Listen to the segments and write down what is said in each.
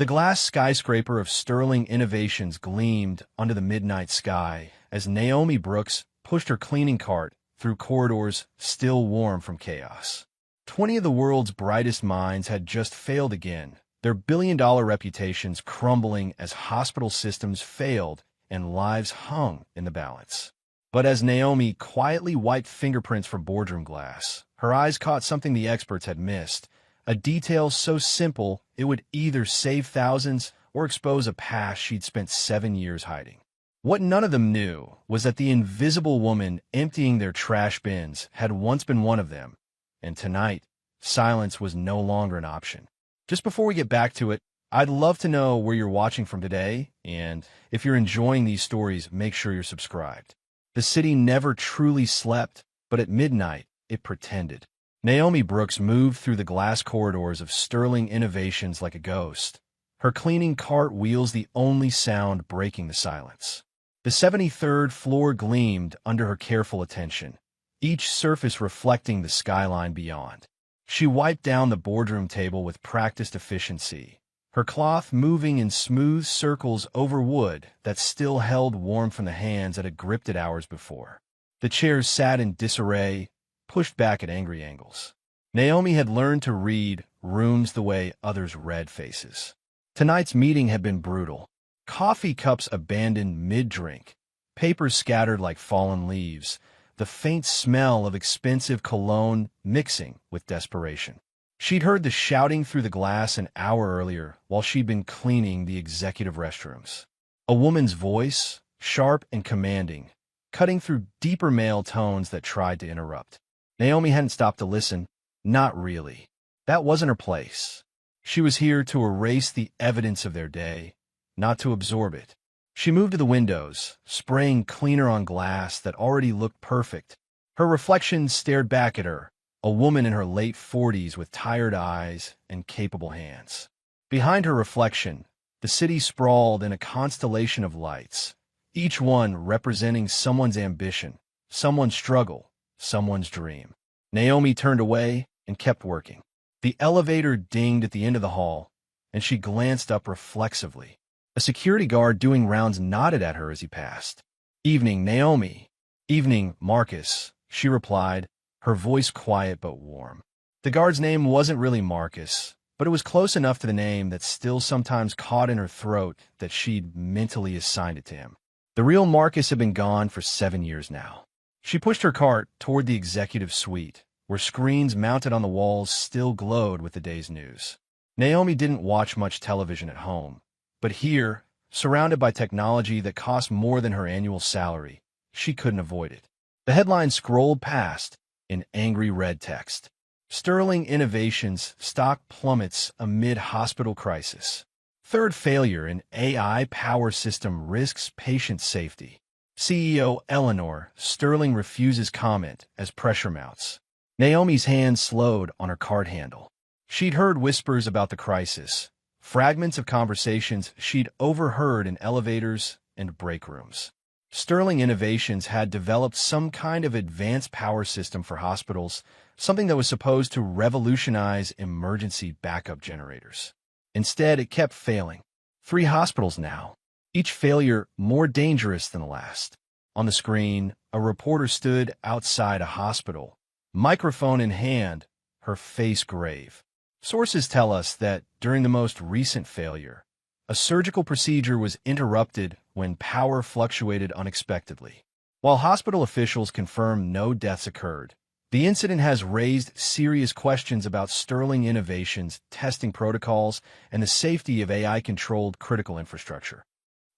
The glass skyscraper of Sterling Innovations gleamed under the midnight sky as Naomi Brooks pushed her cleaning cart through corridors still warm from chaos. 20 of the world's brightest minds had just failed again, their billion-dollar reputations crumbling as hospital systems failed and lives hung in the balance. But as Naomi quietly wiped fingerprints from boardroom glass, her eyes caught something the experts had missed, a detail so simple it would either save thousands or expose a past she'd spent 7 years hiding. What none of them knew was that the invisible woman emptying their trash bins had once been one of them, and tonight, silence was no longer an option. Just before we get back to it, I'd love to know where you're watching from today, and if you're enjoying these stories, make sure you're subscribed. The city never truly slept, but at midnight, it pretended. Naomi Brooks moved through the glass corridors of Sterling Innovations like a ghost, her cleaning cart wheels the only sound breaking the silence. The 73rd floor gleamed under her careful attention, each surface reflecting the skyline beyond. She wiped down the boardroom table with practiced efficiency, her cloth moving in smooth circles over wood that still held warm from the hands that had gripped it hours before. The chairs sat in disarray, pushed back at angry angles. Naomi had learned to read rooms the way others read faces. Tonight's meeting had been brutal. Coffee cups abandoned mid-drink, papers scattered like fallen leaves, the faint smell of expensive cologne mixing with desperation. She'd heard the shouting through the glass an hour earlier while she'd been cleaning the executive restrooms. A woman's voice, sharp and commanding, cutting through deeper male tones that tried to interrupt. Naomi hadn't stopped to listen. Not really. That wasn't her place. She was here to erase the evidence of their day, not to absorb it. She moved to the windows, spraying cleaner on glass that already looked perfect. Her reflection stared back at her, a woman in her late 40s with tired eyes and capable hands. Behind her reflection, the city sprawled in a constellation of lights, each one representing someone's ambition, someone's struggle, someone's dream. Naomi turned away and kept working. The elevator dinged at the end of the hall, and she glanced up reflexively. A security guard doing rounds nodded at her as he passed. "Evening, Naomi." "Evening, Marcus," she replied, her voice quiet but warm. The guard's name wasn't really Marcus, but it was close enough to the name that still sometimes caught in her throat that she'd mentally assigned it to him. The real Marcus had been gone for 7 years now. She pushed her cart toward the executive suite, where screens mounted on the walls still glowed with the day's news. Naomi didn't watch much television at home, but here, surrounded by technology that cost more than her annual salary, she couldn't avoid it. The headline scrolled past in angry red text. Sterling Innovations stock plummets amid hospital crisis. Third failure in AI power system risks patient safety. CEO Eleanor Sterling refuses comment as pressure mounts. Naomi's hand slowed on her cart handle. She'd heard whispers about the crisis, fragments of conversations she'd overheard in elevators and break rooms. Sterling Innovations had developed some kind of advanced power system for hospitals, something that was supposed to revolutionize emergency backup generators. Instead, it kept failing. 3 hospitals now, each failure more dangerous than the last. On the screen, a reporter stood outside a hospital, microphone in hand, her face grave. Sources tell us that during the most recent failure, a surgical procedure was interrupted when power fluctuated unexpectedly. While hospital officials confirm no deaths occurred, the incident has raised serious questions about Sterling Innovations' testing protocols and the safety of AI-controlled critical infrastructure.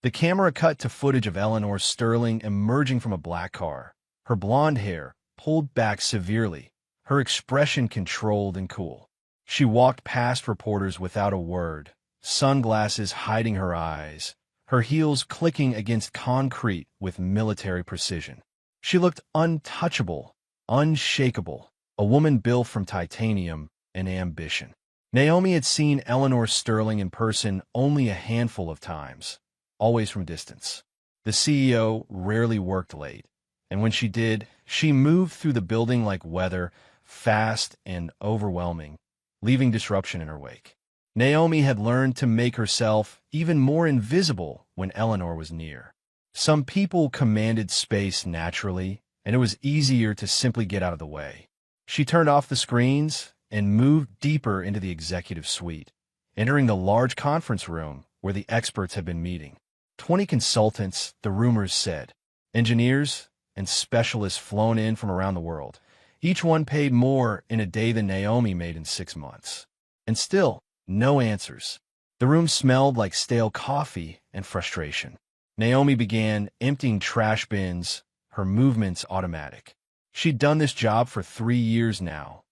The camera cut to footage of Eleanor Sterling emerging from a black car, her blonde hair pulled back severely, her expression controlled and cool. She walked past reporters without a word, sunglasses hiding her eyes, her heels clicking against concrete with military precision. She looked untouchable, unshakable, a woman built from titanium and ambition. Naomi had seen Eleanor Sterling in person only a handful of times, always from distance. The CEO rarely worked late, and when she did, she moved through the building like weather, fast and overwhelming, leaving disruption in her wake. Naomi had learned to make herself even more invisible when Eleanor was near. Some people commanded space naturally, and it was easier to simply get out of the way. She turned off the screens and moved deeper into the executive suite, entering the large conference room where the experts had been meeting. 20 consultants, the rumors said, engineers and specialists flown in from around the world. Each one paid more in a day than Naomi made in 6 months. And still, no answers. The room smelled like stale coffee and frustration. Naomi began emptying trash bins, her movements automatic. She'd done this job for 3 years now,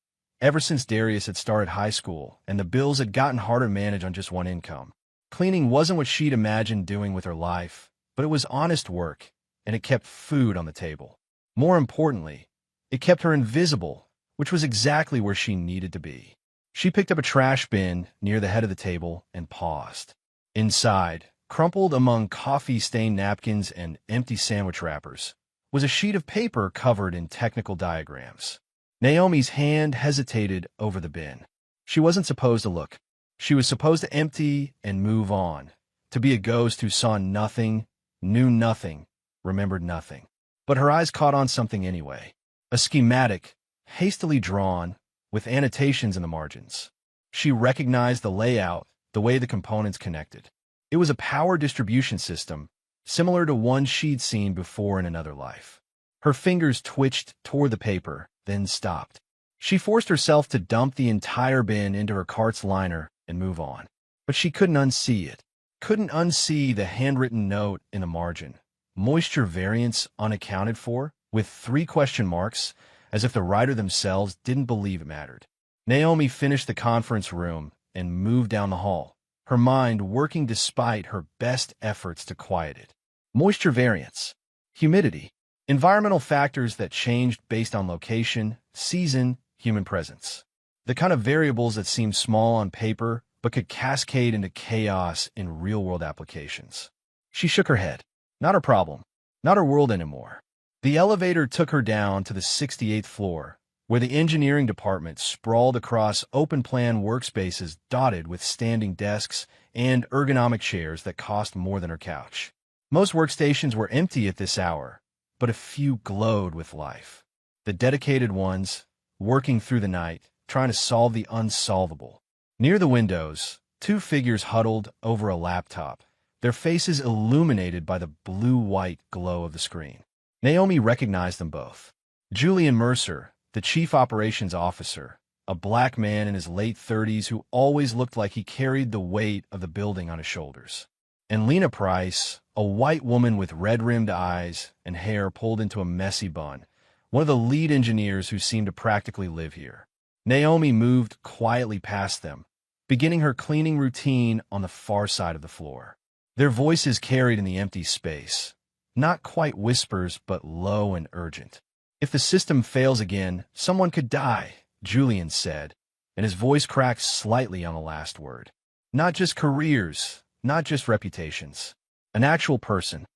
ever since Darius had started high school, and the bills had gotten harder to manage on just one income. Cleaning wasn't what she'd imagined doing with her life, but it was honest work, and it kept food on the table. More importantly, it kept her invisible, which was exactly where she needed to be. She picked up a trash bin near the head of the table and paused. Inside, crumpled among coffee-stained napkins and empty sandwich wrappers, was a sheet of paper covered in technical diagrams. Naomi's hand hesitated over the bin. She wasn't supposed to look. She was supposed to empty and move on, to be a ghost who saw nothing, knew nothing, remembered nothing. But her eyes caught on something anyway. A schematic, hastily drawn, with annotations in the margins. She recognized the layout, the way the components connected. It was a power distribution system, similar to one she'd seen before in another life. Her fingers twitched toward the paper, then stopped. She forced herself to dump the entire bin into her cart's liner and move on. But she couldn't unsee it. Couldn't unsee the handwritten note in the margin. Moisture variance unaccounted for, with 3 question marks, as if the writer themselves didn't believe it mattered. Naomi finished the conference room and moved down the hall, her mind working despite her best efforts to quiet it. Moisture variance, humidity, environmental factors that changed based on location, season, human presence. The kind of variables that seem small on paper but could cascade into chaos in real-world applications. She shook her head. Not her problem. Not her world anymore. The elevator took her down to the 68th floor, where the engineering department sprawled across open-plan workspaces dotted with standing desks and ergonomic chairs that cost more than her couch. Most workstations were empty at this hour, but a few glowed with life. The dedicated ones, working through the night, trying to solve the unsolvable. Near the windows, 2 figures huddled over a laptop, their faces illuminated by the blue-white glow of the screen. Naomi recognized them both. Julian Mercer, the chief operations officer, a black man in his late 30s who always looked like he carried the weight of the building on his shoulders. And Lena Price, a white woman with red-rimmed eyes and hair pulled into a messy bun, one of the lead engineers who seemed to practically live here. Naomi moved quietly past them, beginning her cleaning routine on the far side of the floor. Their voices carried in the empty space. Not quite whispers, but low and urgent. If the system fails again, someone could die, Julian said, and his voice cracked slightly on the last word. Not just careers, not just reputations. An actual person.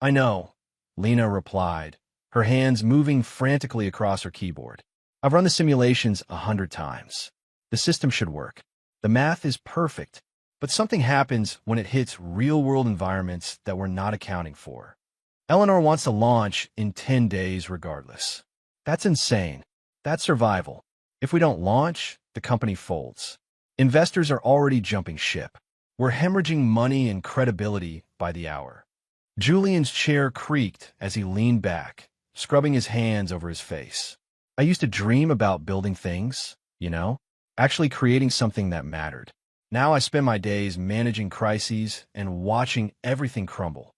I know, Lena replied, her hands moving frantically across her keyboard. I've run the simulations 100 times. The system should work. The math is perfect, but something happens when it hits real-world environments that we're not accounting for. Eleanor wants to launch in 10 days regardless. That's insane. That's survival. If we don't launch, the company folds. Investors are already jumping ship. We're hemorrhaging money and credibility by the hour. Julian's chair creaked as he leaned back, scrubbing his hands over his face. I used to dream about building things, actually creating something that mattered. Now I spend my days managing crises and watching everything crumble.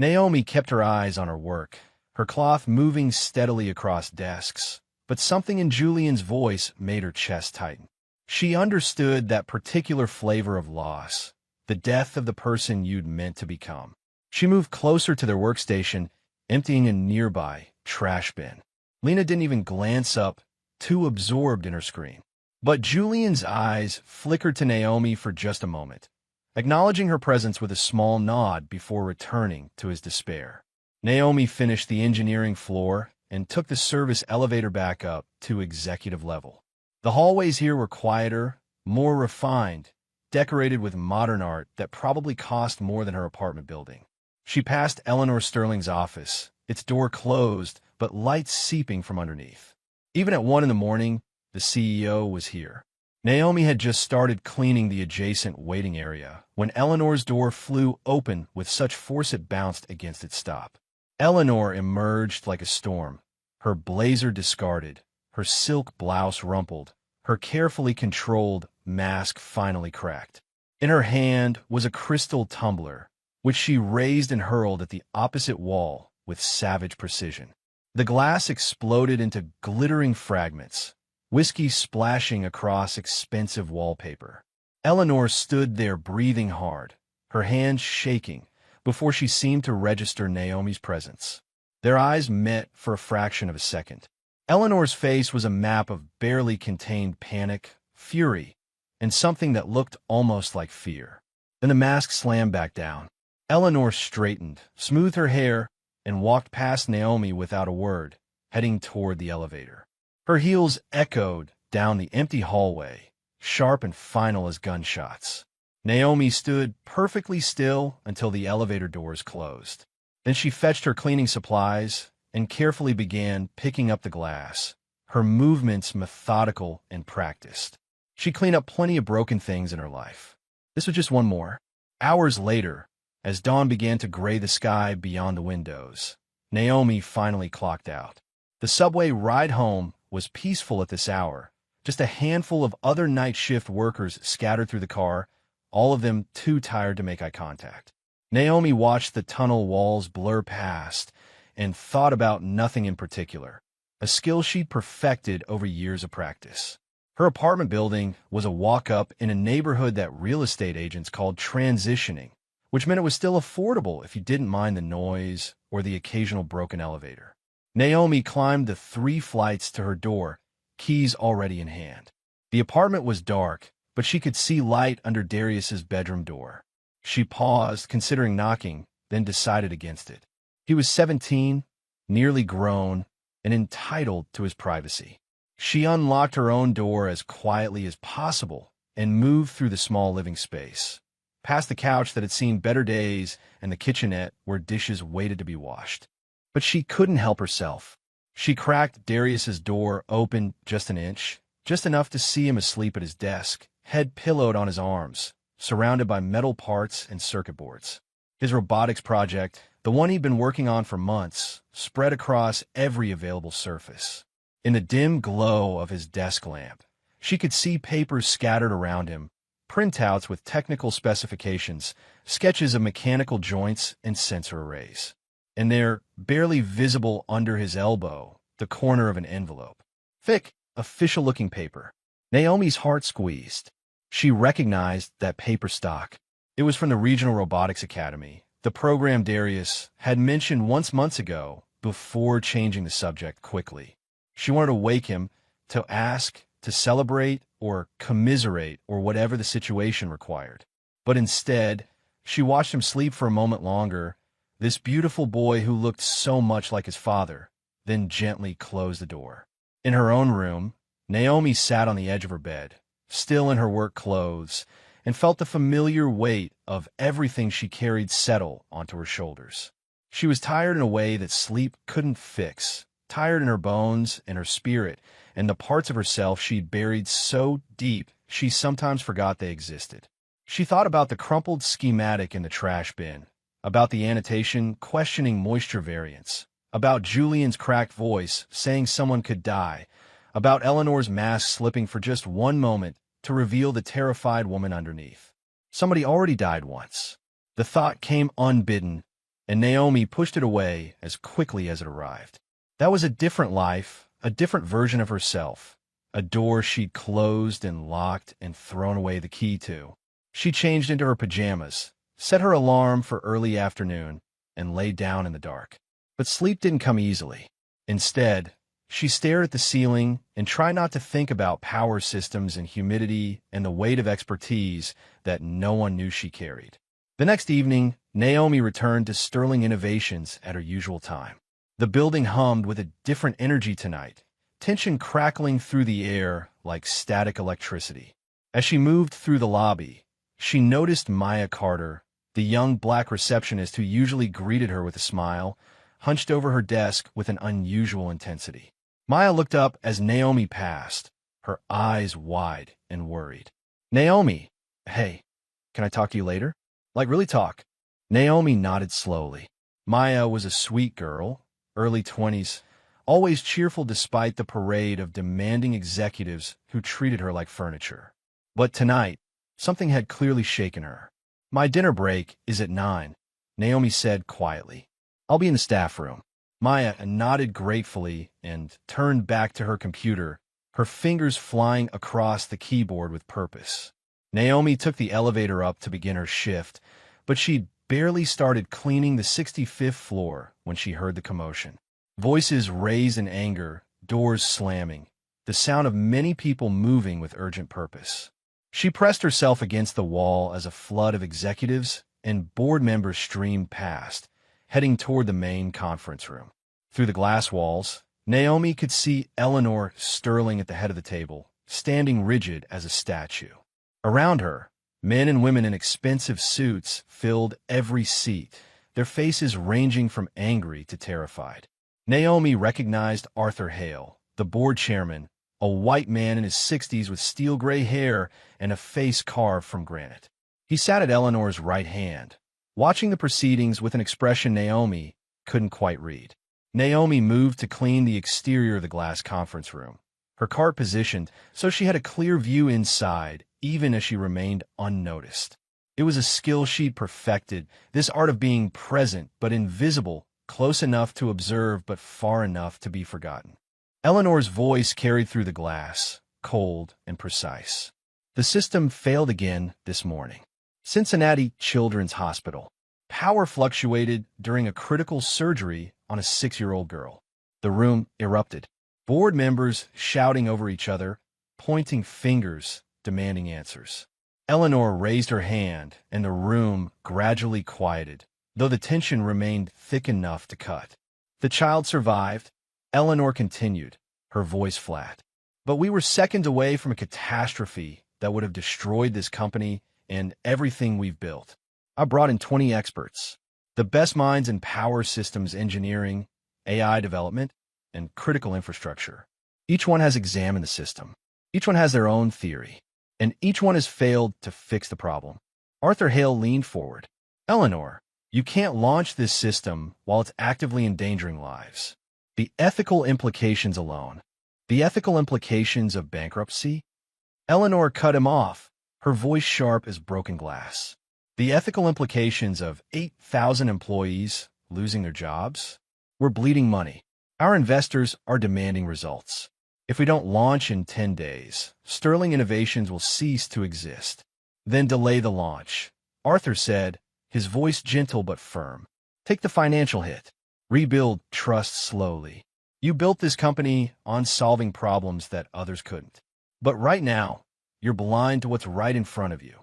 Naomi kept her eyes on her work, her cloth moving steadily across desks, but something in Julian's voice made her chest tighten. She understood that particular flavor of loss, the death of the person you'd meant to become. She moved closer to their workstation, emptying a nearby trash bin. Lena didn't even glance up, too absorbed in her screen. But Julian's eyes flickered to Naomi for just a moment, acknowledging her presence with a small nod before returning to his despair. Naomi finished the engineering floor and took the service elevator back up to executive level. The hallways here were quieter, more refined, decorated with modern art that probably cost more than her apartment building. She passed Eleanor Sterling's office, its door closed, but lights seeping from underneath. Even at 1 in the morning, the CEO was here. Naomi had just started cleaning the adjacent waiting area when Eleanor's door flew open with such force it bounced against its stop. Eleanor emerged like a storm, her blazer discarded, her silk blouse rumpled, her carefully controlled mask finally cracked. In her hand was a crystal tumbler, which she raised and hurled at the opposite wall with savage precision. The glass exploded into glittering fragments, whiskey splashing across expensive wallpaper. Eleanor stood there breathing hard, her hands shaking, before she seemed to register Naomi's presence. Their eyes met for a fraction of a second. Eleanor's face was a map of barely contained panic, fury, and something that looked almost like fear. Then the mask slammed back down. Eleanor straightened, smoothed her hair, and walked past Naomi without a word, heading toward the elevator. Her heels echoed down the empty hallway, sharp and final as gunshots. Naomi stood perfectly still until the elevator doors closed. Then she fetched her cleaning supplies and carefully began picking up the glass, her movements methodical and practiced. She cleaned up plenty of broken things in her life. This was just one more. Hours later, as dawn began to gray the sky beyond the windows, Naomi finally clocked out. The subway ride home was peaceful at this hour, just a handful of other night shift workers scattered through the car, all of them too tired to make eye contact. Naomi watched the tunnel walls blur past and thought about nothing in particular, a skill she'd perfected over years of practice. Her apartment building was a walk-up in a neighborhood that real estate agents called transitioning, which meant it was still affordable if you didn't mind the noise or the occasional broken elevator. Naomi climbed the 3 flights to her door, keys already in hand. The apartment was dark, but she could see light under Darius's bedroom door. She paused, considering knocking, then decided against it. He was 17, nearly grown, and entitled to his privacy. She unlocked her own door as quietly as possible and moved through the small living space, past the couch that had seen better days and the kitchenette where dishes waited to be washed. But she couldn't help herself. She cracked Darius's door open just an inch, just enough to see him asleep at his desk, head pillowed on his arms, surrounded by metal parts and circuit boards. His robotics project, the one he'd been working on for months, spread across every available surface. In the dim glow of his desk lamp, she could see papers scattered around him, printouts with technical specifications, sketches of mechanical joints and sensor arrays. And there, barely visible under his elbow, the corner of an envelope. Thick, official-looking paper. Naomi's heart squeezed. She recognized that paper stock. It was from the Regional Robotics Academy, the program Darius had mentioned once months ago before changing the subject quickly. She wanted to wake him, to ask, to celebrate, or commiserate, or whatever the situation required. But instead, she watched him sleep for a moment longer, this beautiful boy who looked so much like his father, then gently closed the door. In her own room, Naomi sat on the edge of her bed, still in her work clothes, and felt the familiar weight of everything she carried settle onto her shoulders. She was tired in a way that sleep couldn't fix, tired in her bones and her spirit, and the parts of herself she'd buried so deep she sometimes forgot they existed. She thought about the crumpled schematic in the trash bin, about the annotation questioning moisture variance, about Julian's cracked voice saying someone could die, about Eleanor's mask slipping for just one moment to reveal the terrified woman underneath. Somebody already died once. The thought came unbidden, and Naomi pushed it away as quickly as it arrived. That was a different life, a different version of herself, a door she'd closed and locked and thrown away the key to. She changed into her pajamas, set her alarm for early afternoon, and lay down in the dark. But sleep didn't come easily. Instead, she stared at the ceiling and tried not to think about power systems and humidity and the weight of expertise that no one knew she carried. The next evening, Naomi returned to Sterling Innovations at her usual time. The building hummed with a different energy tonight, tension crackling through the air like static electricity. As she moved through the lobby, She noticed Maya Carter, the young black receptionist who usually greeted her with a smile, hunched over her desk with an unusual intensity. Maya looked up as Naomi passed, her eyes wide and worried. Naomi, hey, can I talk to you later? Like, really talk. Naomi nodded slowly. Maya was a sweet girl, early 20s, always cheerful despite the parade of demanding executives who treated her like furniture. But tonight, something had clearly shaken her. My dinner break is at 9, Naomi said quietly. I'll be in the staff room. Maya nodded gratefully and turned back to her computer, her fingers flying across the keyboard with purpose. Naomi took the elevator up to begin her shift, but she'd barely started cleaning the 65th floor when she heard the commotion. Voices raised in anger, doors slamming, the sound of many people moving with urgent purpose. She pressed herself against the wall as a flood of executives and board members streamed past, heading toward the main conference room. Through the glass walls, Naomi could see Eleanor Sterling at the head of the table, standing rigid as a statue. Around her, men and women in expensive suits filled every seat, their faces ranging from angry to terrified. Naomi recognized Arthur Hale, the board chairman, a white man in his 60s with steel-gray hair and a face carved from granite. He sat at Eleanor's right hand, watching the proceedings with an expression Naomi couldn't quite read. Naomi moved to clean the exterior of the glass conference room, her cart positioned so she had a clear view inside, even as she remained unnoticed. It was a skill she'd perfected, this art of being present but invisible, close enough to observe but far enough to be forgotten. Eleanor's voice carried through the glass, cold and precise. The system failed again this morning. Cincinnati Children's Hospital. Power fluctuated during a critical surgery on a 6-year-old girl. The room erupted. Board members shouting over each other, pointing fingers, demanding answers. Eleanor raised her hand, and the room gradually quieted, though the tension remained thick enough to cut. The child survived, Eleanor continued, her voice flat. But we were seconds away from a catastrophe that would have destroyed this company and everything we've built. I brought in 20 experts, the best minds in power systems engineering, AI development, and critical infrastructure. Each one has examined the system. Each one has their own theory, and each one has failed to fix the problem. Arthur Hale leaned forward. Eleanor, you can't launch this system while it's actively endangering lives. The ethical implications alone. The ethical implications of bankruptcy? Eleanor cut him off, her voice sharp as broken glass. The ethical implications of 8,000 employees losing their jobs? We're bleeding money. Our investors are demanding results. If we don't launch in 10 days, Sterling Innovations will cease to exist. Then delay the launch. Arthur said, his voice gentle but firm. Take the financial hit. Rebuild trust slowly. You built this company on solving problems that others couldn't. But right now, you're blind to what's right in front of you.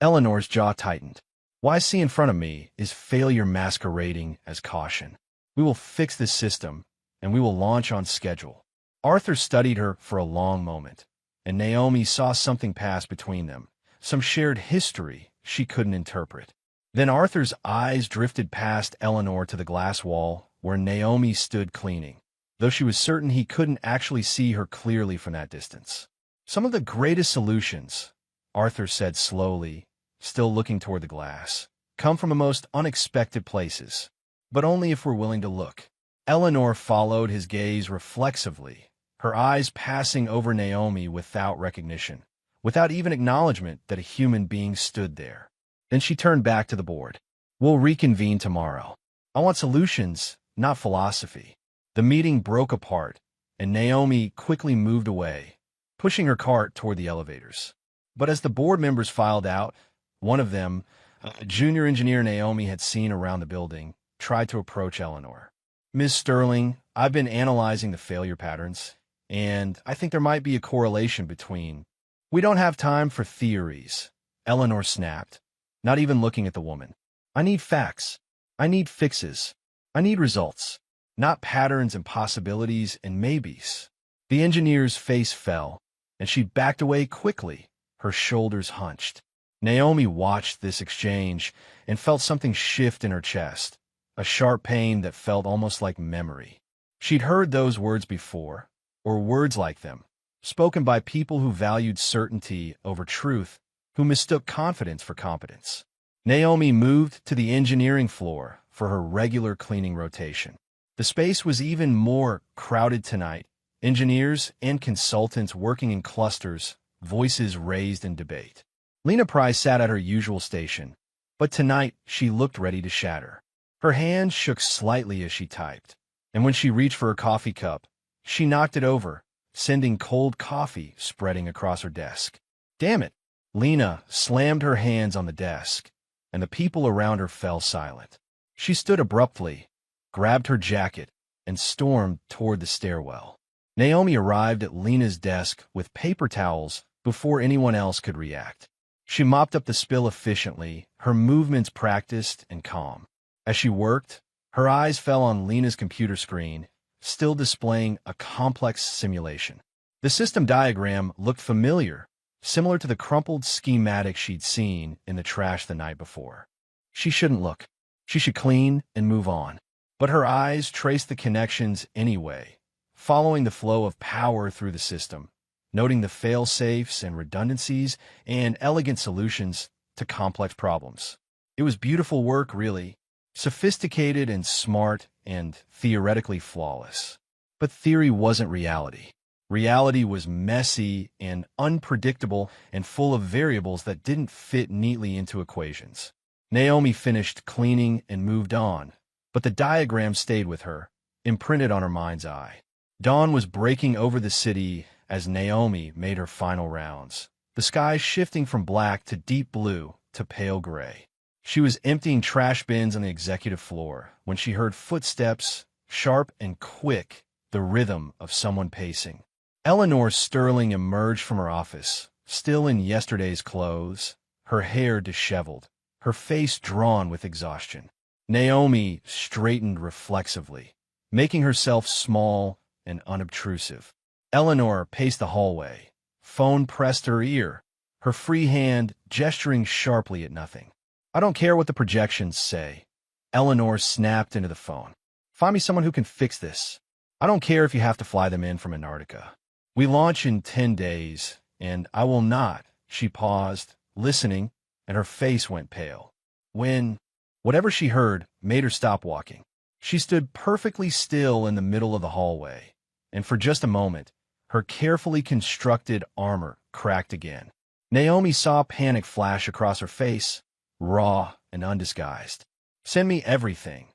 Eleanor's jaw tightened. What I see in front of me is failure masquerading as caution. We will fix this system, and we will launch on schedule. Arthur studied her for a long moment, and Naomi saw something pass between them, some shared history she couldn't interpret. Then Arthur's eyes drifted past Eleanor to the glass wall where Naomi stood cleaning, though she was certain he couldn't actually see her clearly from that distance. Some of the greatest solutions, Arthur said slowly, still looking toward the glass, come from the most unexpected places, but only if we're willing to look. Eleanor followed his gaze reflexively, her eyes passing over Naomi without recognition, without even acknowledgement that a human being stood there. Then she turned back to the board. We'll reconvene tomorrow. I want solutions, not philosophy. The meeting broke apart, and Naomi quickly moved away, pushing her cart toward the elevators. But as the board members filed out, one of them, a junior engineer Naomi had seen around the building, tried to approach Eleanor. Ms. Sterling, I've been analyzing the failure patterns, and I think there might be a correlation between... We don't have time for theories, Eleanor snapped, not even looking at the woman. I need facts. I need fixes. I need results, not patterns and possibilities and maybes. The engineer's face fell, and she backed away quickly, her shoulders hunched. Naomi watched this exchange and felt something shift in her chest, a sharp pain that felt almost like memory. She'd heard those words before, or words like them, spoken by people who valued certainty over truth, who mistook confidence for competence. Naomi moved to the engineering floor for her regular cleaning rotation. The space was even more crowded tonight, engineers and consultants working in clusters, voices raised in debate. Lena Price sat at her usual station, but tonight she looked ready to shatter. Her hands shook slightly as she typed, and when she reached for her coffee cup, she knocked it over, sending cold coffee spreading across her desk. Damn it! Lena slammed her hands on the desk, and the people around her fell silent. She stood abruptly, grabbed her jacket, and stormed toward the stairwell. Naomi arrived at Lena's desk with paper towels before anyone else could react. She mopped up the spill efficiently, her movements practiced and calm. As she worked, her eyes fell on Lena's computer screen, still displaying a complex simulation. The system diagram looked familiar, similar to the crumpled schematic she'd seen in the trash the night before. She shouldn't look. She should clean and move on. But her eyes traced the connections anyway, following the flow of power through the system, noting the fail-safes and redundancies and elegant solutions to complex problems. It was beautiful work, really, sophisticated and smart and theoretically flawless. But theory wasn't reality. Reality was messy and unpredictable and full of variables that didn't fit neatly into equations. Naomi finished cleaning and moved on, but the diagram stayed with her, imprinted on her mind's eye. Dawn was breaking over the city as Naomi made her final rounds, the sky shifting from black to deep blue to pale gray. She was emptying trash bins on the executive floor when she heard footsteps, sharp and quick, the rhythm of someone pacing. Eleanor Sterling emerged from her office, still in yesterday's clothes, her hair disheveled, her face drawn with exhaustion. Naomi straightened reflexively, making herself small and unobtrusive. Eleanor paced the hallway, phone pressed to her ear, her free hand gesturing sharply at nothing. I don't care what the projections say. Eleanor snapped into the phone. Find me someone who can fix this. I don't care if you have to fly them in from Antarctica. We launch in 10 days, and I will not. She paused, listening, and her face went pale. Whatever she heard made her stop walking. She stood perfectly still in the middle of the hallway, and for just a moment, her carefully constructed armor cracked again. Naomi saw panic flash across her face, raw and undisguised. Send me everything,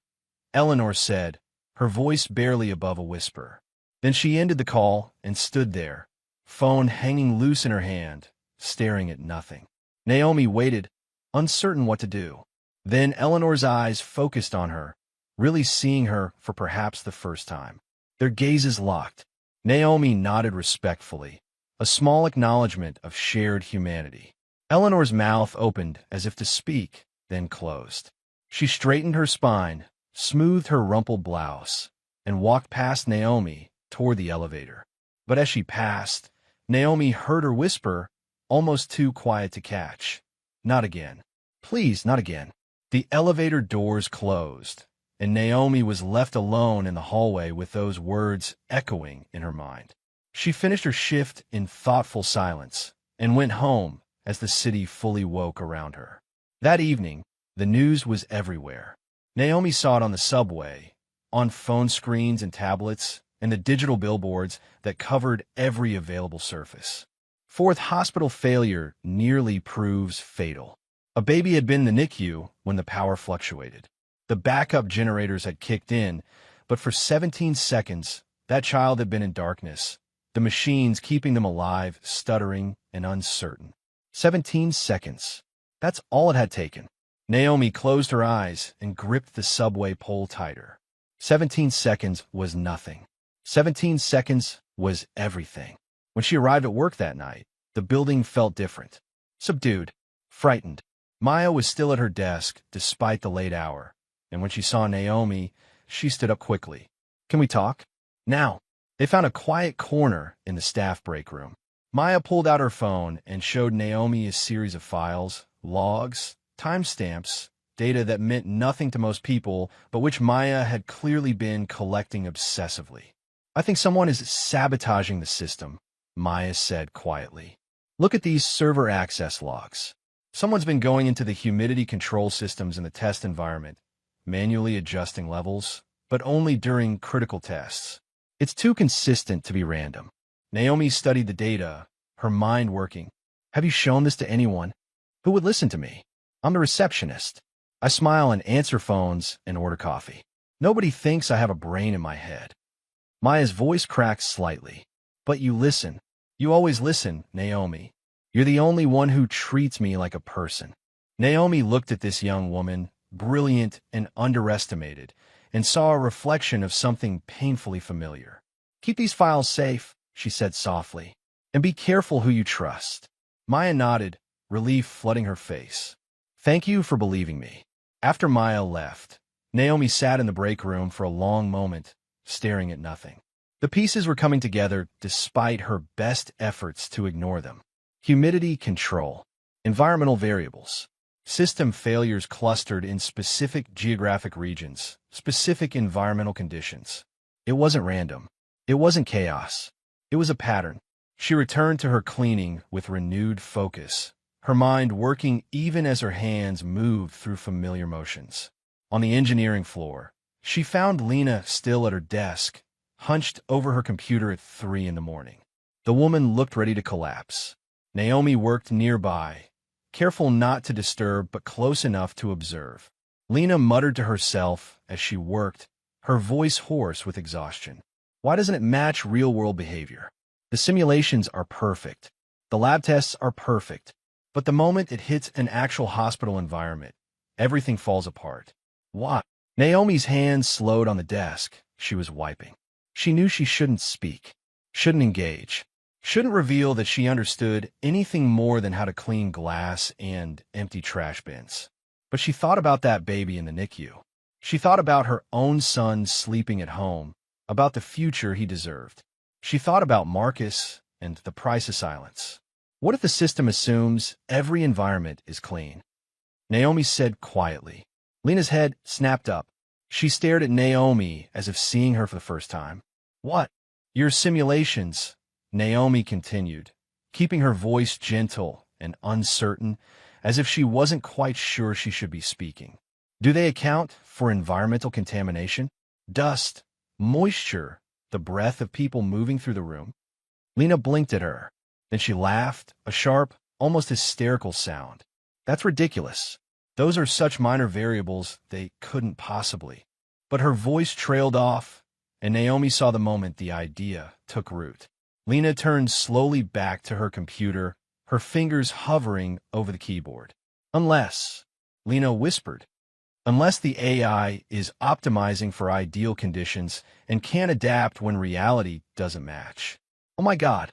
Eleanor said, her voice barely above a whisper. Then she ended the call and stood there, phone hanging loose in her hand, staring at nothing. Naomi waited, uncertain what to do. Then Eleanor's eyes focused on her, really seeing her for perhaps the first time. Their gazes locked. Naomi nodded respectfully, a small acknowledgement of shared humanity. Eleanor's mouth opened as if to speak, then closed. She straightened her spine, smoothed her rumpled blouse, and walked past Naomi toward the elevator. But as she passed, Naomi heard her whisper, almost too quiet to catch. Not again. Please, not again. The elevator doors closed, and Naomi was left alone in the hallway with those words echoing in her mind. She finished her shift in thoughtful silence and went home as the city fully woke around her. That evening, the news was everywhere. Naomi saw it on the subway, on phone screens and tablets, and the digital billboards that covered every available surface. Fourth hospital failure nearly proves fatal. A baby had been in the NICU when the power fluctuated. The backup generators had kicked in, but for 17 seconds, that child had been in darkness, the machines keeping them alive, stuttering, and uncertain. 17 seconds. That's all it had taken. Naomi closed her eyes and gripped the subway pole tighter. 17 seconds was nothing. 17 seconds was everything. When she arrived at work that night, the building felt different. Subdued, frightened. Maya was still at her desk, despite the late hour, and when she saw Naomi, she stood up quickly. Can we talk? Now. They found a quiet corner in the staff break room. Maya pulled out her phone and showed Naomi a series of files, logs, timestamps, data that meant nothing to most people, but which Maya had clearly been collecting obsessively. I think someone is sabotaging the system, Maya said quietly. Look at these server access logs. Someone's been going into the humidity control systems in the test environment, manually adjusting levels, but only during critical tests. It's too consistent to be random. Naomi studied the data, her mind working. Have you shown this to anyone? Who would listen to me? I'm the receptionist. I smile and answer phones and order coffee. Nobody thinks I have a brain in my head. Maya's voice cracked slightly. But you listen. You always listen, Naomi. You're the only one who treats me like a person. Naomi looked at this young woman, brilliant and underestimated, and saw a reflection of something painfully familiar. Keep these files safe, she said softly, and be careful who you trust. Maya nodded, relief flooding her face. Thank you for believing me. After Maya left, Naomi sat in the break room for a long moment, staring at nothing. The pieces were coming together despite her best efforts to ignore them. Humidity control, environmental variables, system failures clustered in specific geographic regions, specific environmental conditions. It wasn't random. It wasn't chaos. It was a pattern. She returned to her cleaning with renewed focus, her mind working even as her hands moved through familiar motions. On the engineering floor, she found Lena still at her desk, hunched over her computer at 3 in the morning. The woman looked ready to collapse. Naomi worked nearby, careful not to disturb but close enough to observe. Lena muttered to herself as she worked, her voice hoarse with exhaustion. Why doesn't it match real-world behavior? The simulations are perfect. The lab tests are perfect. But the moment it hits an actual hospital environment, everything falls apart. Why? Naomi's hands slowed on the desk she was wiping. She knew she shouldn't speak, shouldn't engage, shouldn't reveal that she understood anything more than how to clean glass and empty trash bins. But she thought about that baby in the NICU. She thought about her own son sleeping at home, about the future he deserved. She thought about Marcus and the price of silence. What if the system assumes every environment is clean? Naomi said quietly. Lena's head snapped up. She stared at Naomi as if seeing her for the first time. What? Your simulations, Naomi continued, keeping her voice gentle and uncertain, as if she wasn't quite sure she should be speaking. Do they account for environmental contamination? Dust, moisture, the breath of people moving through the room? Lena blinked at her. Then she laughed, a sharp, almost hysterical sound. That's ridiculous. Those are such minor variables, they couldn't possibly. But her voice trailed off, and Naomi saw the moment the idea took root. Lena turned slowly back to her computer, her fingers hovering over the keyboard. Unless, Lena whispered, unless the AI is optimizing for ideal conditions and can adapt when reality doesn't match. Oh my God,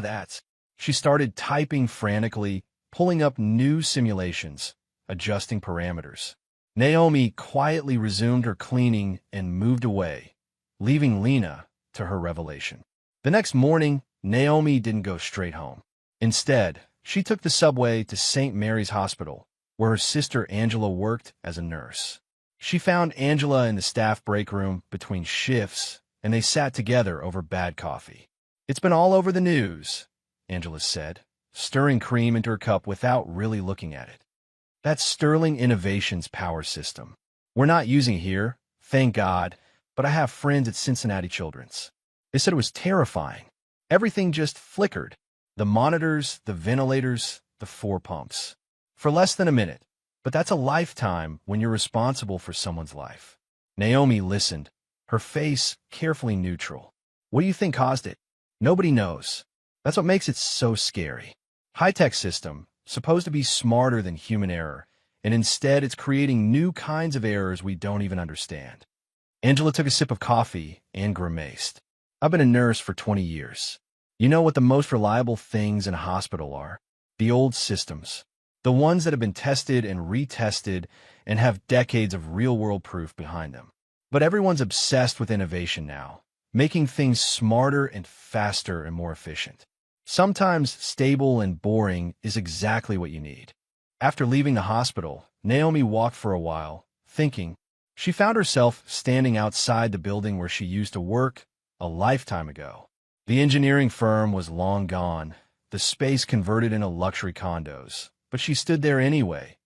that's... She started typing frantically, pulling up new simulations, adjusting parameters. Naomi quietly resumed her cleaning and moved away, leaving Lena to her revelation. The next morning, Naomi didn't go straight home. Instead, she took the subway to St. Mary's Hospital, where her sister Angela worked as a nurse. She found Angela in the staff break room between shifts, and they sat together over bad coffee. It's been all over the news, Angela said, stirring cream into her cup without really looking at it. That's Sterling Innovations' power system. We're not using it here, thank God, but I have friends at Cincinnati Children's. They said it was terrifying. Everything just flickered. The monitors, the ventilators, the 4 pumps. For less than a minute. But that's a lifetime when you're responsible for someone's life. Naomi listened, her face carefully neutral. What do you think caused it? Nobody knows. That's what makes it so scary. High-tech system, supposed to be smarter than human error, and instead it's creating new kinds of errors we don't even understand. Angela took a sip of coffee and grimaced. I've been a nurse for 20 years. You know what the most reliable things in a hospital are? The old systems. The ones that have been tested and retested and have decades of real-world proof behind them. But everyone's obsessed with innovation now, making things smarter and faster and more efficient. Sometimes stable and boring is exactly what you need. After leaving the hospital, Naomi walked for a while, thinking. She found herself standing outside the building where she used to work a lifetime ago. The engineering firm was long gone, the space converted into luxury condos, but she stood there anyway,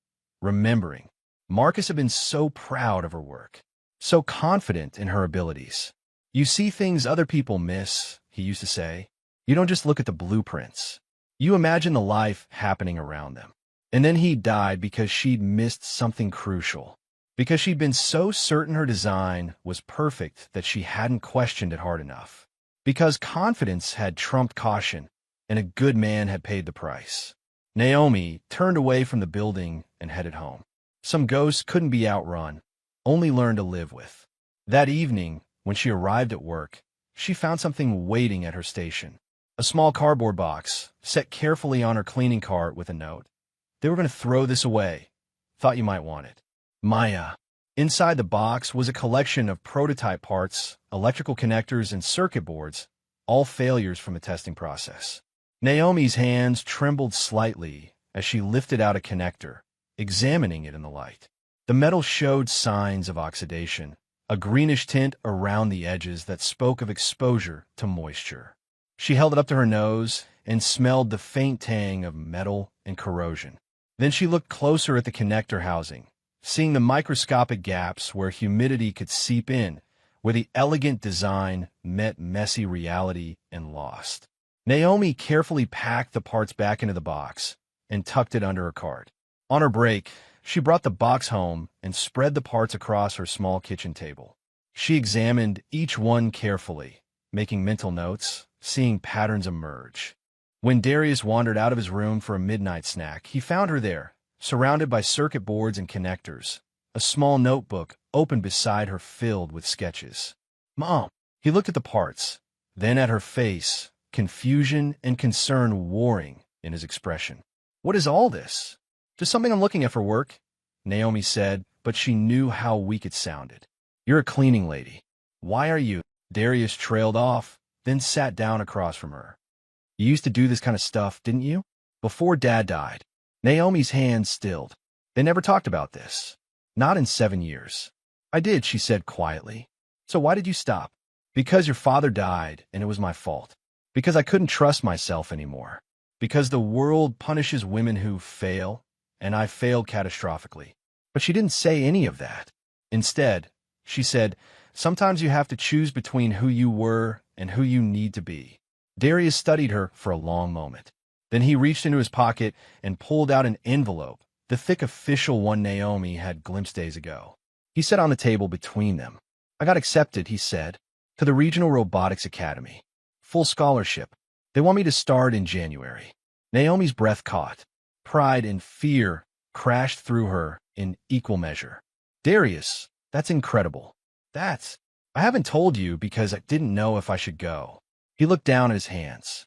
remembering. Marcus had been so proud of her work, so confident in her abilities. You see things other people miss, he used to say. You don't just look at the blueprints. You imagine the life happening around them. And then he died because she'd missed something crucial. Because she'd been so certain her design was perfect that she hadn't questioned it hard enough. Because confidence had trumped caution, and a good man had paid the price. Naomi turned away from the building and headed home. Some ghosts couldn't be outrun, only learned to live with. That evening, when she arrived at work, she found something waiting at her station. A small cardboard box, set carefully on her cleaning cart with a note. They were going to throw this away. Thought you might want it. Maya. Inside the box was a collection of prototype parts, electrical connectors, and circuit boards, all failures from the testing process. Naomi's hands trembled slightly as she lifted out a connector, examining it in the light. The metal showed signs of oxidation, a greenish tint around the edges that spoke of exposure to moisture. She held it up to her nose and smelled the faint tang of metal and corrosion. Then she looked closer at the connector housing, seeing the microscopic gaps where humidity could seep in, where the elegant design met messy reality and lost. Naomi carefully packed the parts back into the box and tucked it under her cart. On her break, she brought the box home and spread the parts across her small kitchen table. She examined each one carefully, making mental notes, seeing patterns emerge. When Darius wandered out of his room for a midnight snack, he found her there, surrounded by circuit boards and connectors, a small notebook open beside her filled with sketches. Mom! He looked at the parts, then at her face, confusion and concern warring in his expression. What is all this? Just something I'm looking at for work, Naomi said, but she knew how weak it sounded. You're a cleaning lady. Why are you? Darius trailed off, then sat down across from her. You used to do this kind of stuff, didn't you? Before Dad died. Naomi's hands stilled. They never talked about this. Not in 7 years. I did, she said quietly. So why did you stop? Because your father died, and it was my fault. Because I couldn't trust myself anymore. Because the world punishes women who fail, and I failed catastrophically. But she didn't say any of that. Instead, she said, sometimes you have to choose between who you were and who you need to be. Darius studied her for a long moment. Then he reached into his pocket and pulled out an envelope, the thick official one Naomi had glimpsed days ago. He set on the table between them. I got accepted, he said, to the Regional Robotics Academy. Full scholarship. They want me to start in January. Naomi's breath caught. Pride and fear crashed through her in equal measure. Darius, that's incredible. I haven't told you because I didn't know if I should go. He looked down at his hands.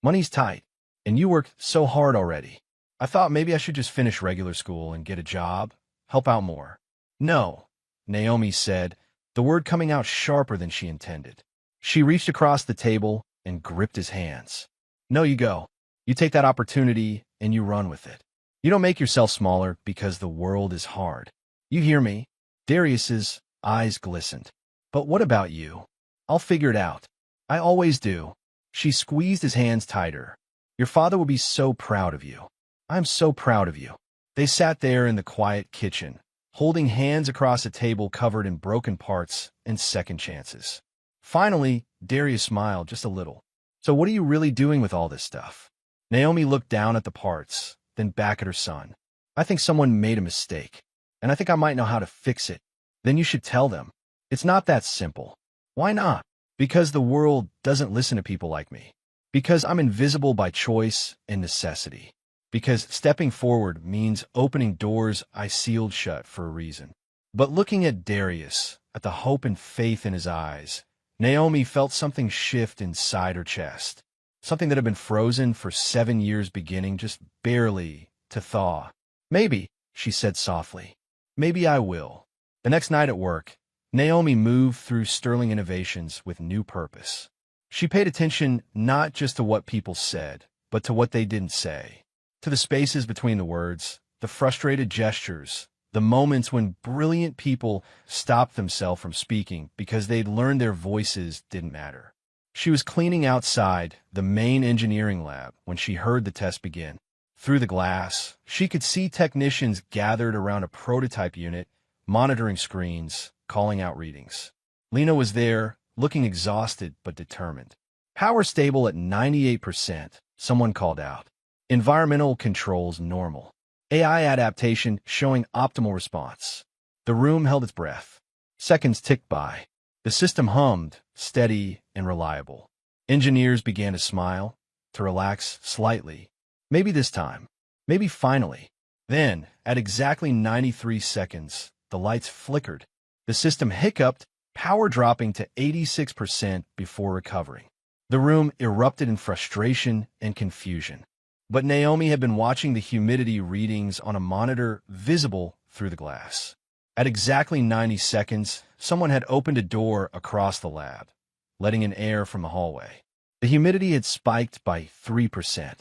Money's tight, and you work so hard already. I thought maybe I should just finish regular school and get a job, help out more. No, Naomi said, the word coming out sharper than she intended. She reached across the table and gripped his hands. No, you go. You take that opportunity and you run with it. You don't make yourself smaller because the world is hard. You hear me? Darius's eyes glistened. But what about you? I'll figure it out. I always do. She squeezed his hands tighter. Your father will be so proud of you. I'm so proud of you. They sat there in the quiet kitchen, holding hands across a table covered in broken parts and second chances. Finally, Darius smiled just a little. So what are you really doing with all this stuff? Naomi looked down at the parts, then back at her son. I think someone made a mistake, and I think I might know how to fix it. Then you should tell them. It's not that simple. Why not? Because the world doesn't listen to people like me. Because I'm invisible by choice and necessity. Because stepping forward means opening doors I sealed shut for a reason. But looking at Darius, at the hope and faith in his eyes, Naomi felt something shift inside her chest. Something that had been frozen for 7 years beginning just barely to thaw. Maybe, she said softly. Maybe I will. The next night at work, Naomi moved through Sterling Innovations with new purpose. She paid attention not just to what people said, but to what they didn't say. To the spaces between the words, the frustrated gestures, the moments when brilliant people stopped themselves from speaking because they'd learned their voices didn't matter. She was cleaning outside the main engineering lab when she heard the test begin. Through the glass, she could see technicians gathered around a prototype unit, monitoring screens, calling out readings. Lena was there, looking exhausted but determined. Power stable at 98%, someone called out. Environmental controls normal. AI adaptation showing optimal response. The room held its breath. Seconds ticked by. The system hummed, steady and reliable. Engineers began to smile, to relax slightly. Maybe this time. Maybe finally. Then, at exactly 93 seconds, the lights flickered. The system hiccuped, power dropping to 86% before recovering. The room erupted in frustration and confusion. But Naomi had been watching the humidity readings on a monitor visible through the glass. At exactly 90 seconds, someone had opened a door across the lab, letting in air from the hallway. The humidity had spiked by 3%.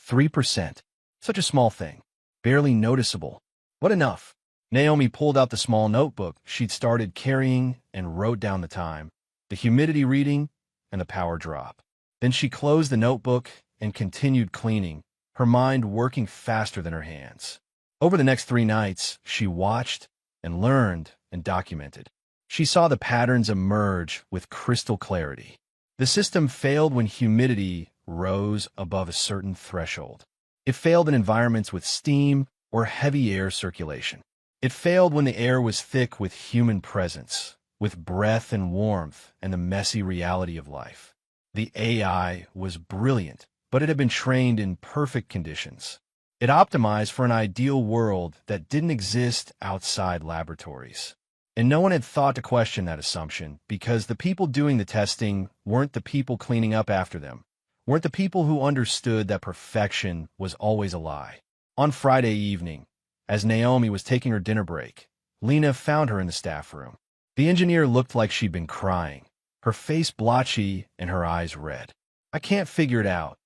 3%. Such a small thing. Barely noticeable. But enough. Naomi pulled out the small notebook she'd started carrying and wrote down the time, the humidity reading, and the power drop. Then she closed the notebook and continued cleaning, her mind working faster than her hands. Over the next 3 nights, she watched and learned and documented. She saw the patterns emerge with crystal clarity. The system failed when humidity rose above a certain threshold. It failed in environments with steam or heavy air circulation. It failed when the air was thick with human presence, with breath and warmth and the messy reality of life. The AI was brilliant, but it had been trained in perfect conditions. It optimized for an ideal world that didn't exist outside laboratories. And no one had thought to question that assumption because the people doing the testing weren't the people cleaning up after them, weren't the people who understood that perfection was always a lie. On Friday evening, as Naomi was taking her dinner break, Lena found her in the staff room. The engineer looked like she'd been crying, her face blotchy and her eyes red. "I can't figure it out,"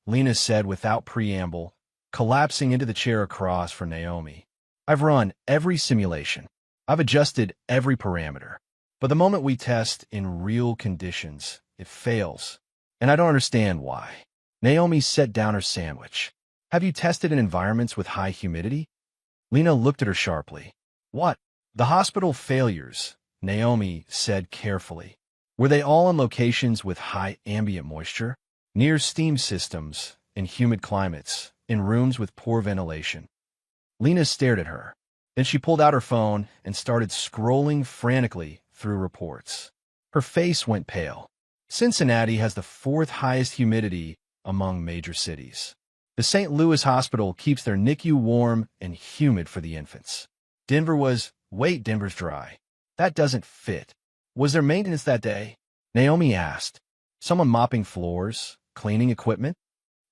Lena said without preamble, collapsing into the chair across from Naomi. "I've run every simulation. I've adjusted every parameter. But the moment we test in real conditions, it fails. And I don't understand why." Naomi set down her sandwich. "Have you tested in environments with high humidity?" Lena looked at her sharply. "What?" "The hospital failures," Naomi said carefully. "Were they all in locations with high ambient moisture? Near steam systems, in humid climates, in rooms with poor ventilation?" Lena stared at her. Then she pulled out her phone and started scrolling frantically through reports. Her face went pale. Cincinnati has the 4th highest humidity among major cities. The St. Louis hospital keeps their NICU warm and humid for the infants. Denver's dry. That doesn't fit. Was there maintenance that day? Naomi asked. Someone mopping floors, cleaning equipment?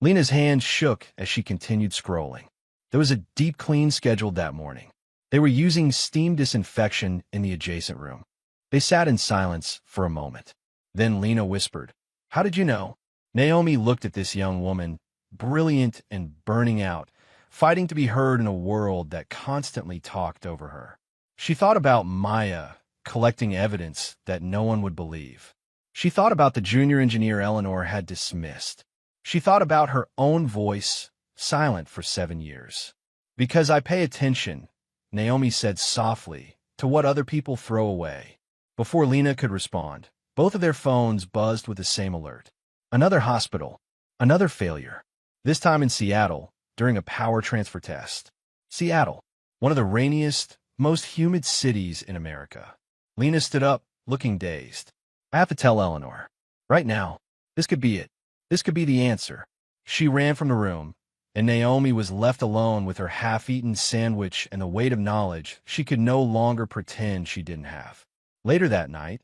Lena's hands shook as she continued scrolling. There was a deep clean scheduled that morning. They were using steam disinfection in the adjacent room. They sat in silence for a moment. Then Lena whispered, "How did you know?" Naomi looked at this young woman, brilliant and burning out, fighting to be heard in a world that constantly talked over her. She thought about Maya collecting evidence that no one would believe. She thought about the junior engineer Eleanor had dismissed. She thought about her own voice, silent for 7 years. "Because I pay attention," Naomi said softly, "to what other people throw away." Before Lena could respond, both of their phones buzzed with the same alert. Another hospital. Another failure. This time in Seattle, during a power transfer test. Seattle, one of the rainiest, most humid cities in America. Lena stood up, looking dazed. "I have to tell Eleanor. Right now. This could be it. This could be the answer." She ran from the room, and Naomi was left alone with her half-eaten sandwich and the weight of knowledge she could no longer pretend she didn't have. Later that night,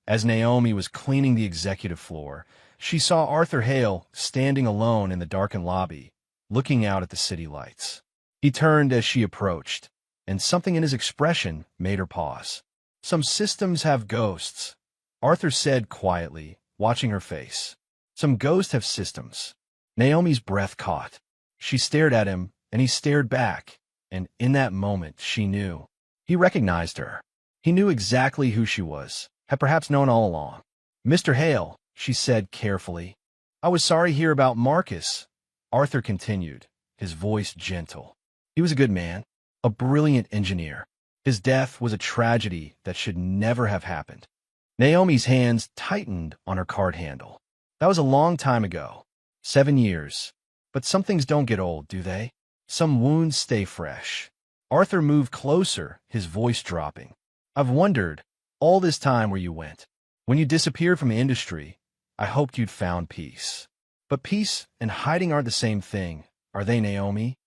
as Naomi was cleaning the executive floor, she saw Arthur Hale standing alone in the darkened lobby, looking out at the city lights. He turned as she approached, and something in his expression made her pause. "Some systems have ghosts," Arthur said quietly, watching her face. "Some ghosts have systems." Naomi's breath caught. She stared at him, and he stared back, And in that moment, she knew. He recognized her. He knew exactly who she was, had perhaps known all along. "Mr. Hale," she said carefully. "I was sorry to hear about Marcus." Arthur continued, his voice gentle. "He was a good man, a brilliant engineer. His death was a tragedy that should never have happened." Naomi's hands tightened on her card handle. That was a long time ago. 7 years. But some things don't get old, do they? Some wounds stay fresh. Arthur moved closer, his voice dropping. "I've wondered, all this time, where you went. When you disappeared from the industry, I hoped you'd found peace. But peace and hiding aren't the same thing, are they, Naomi?"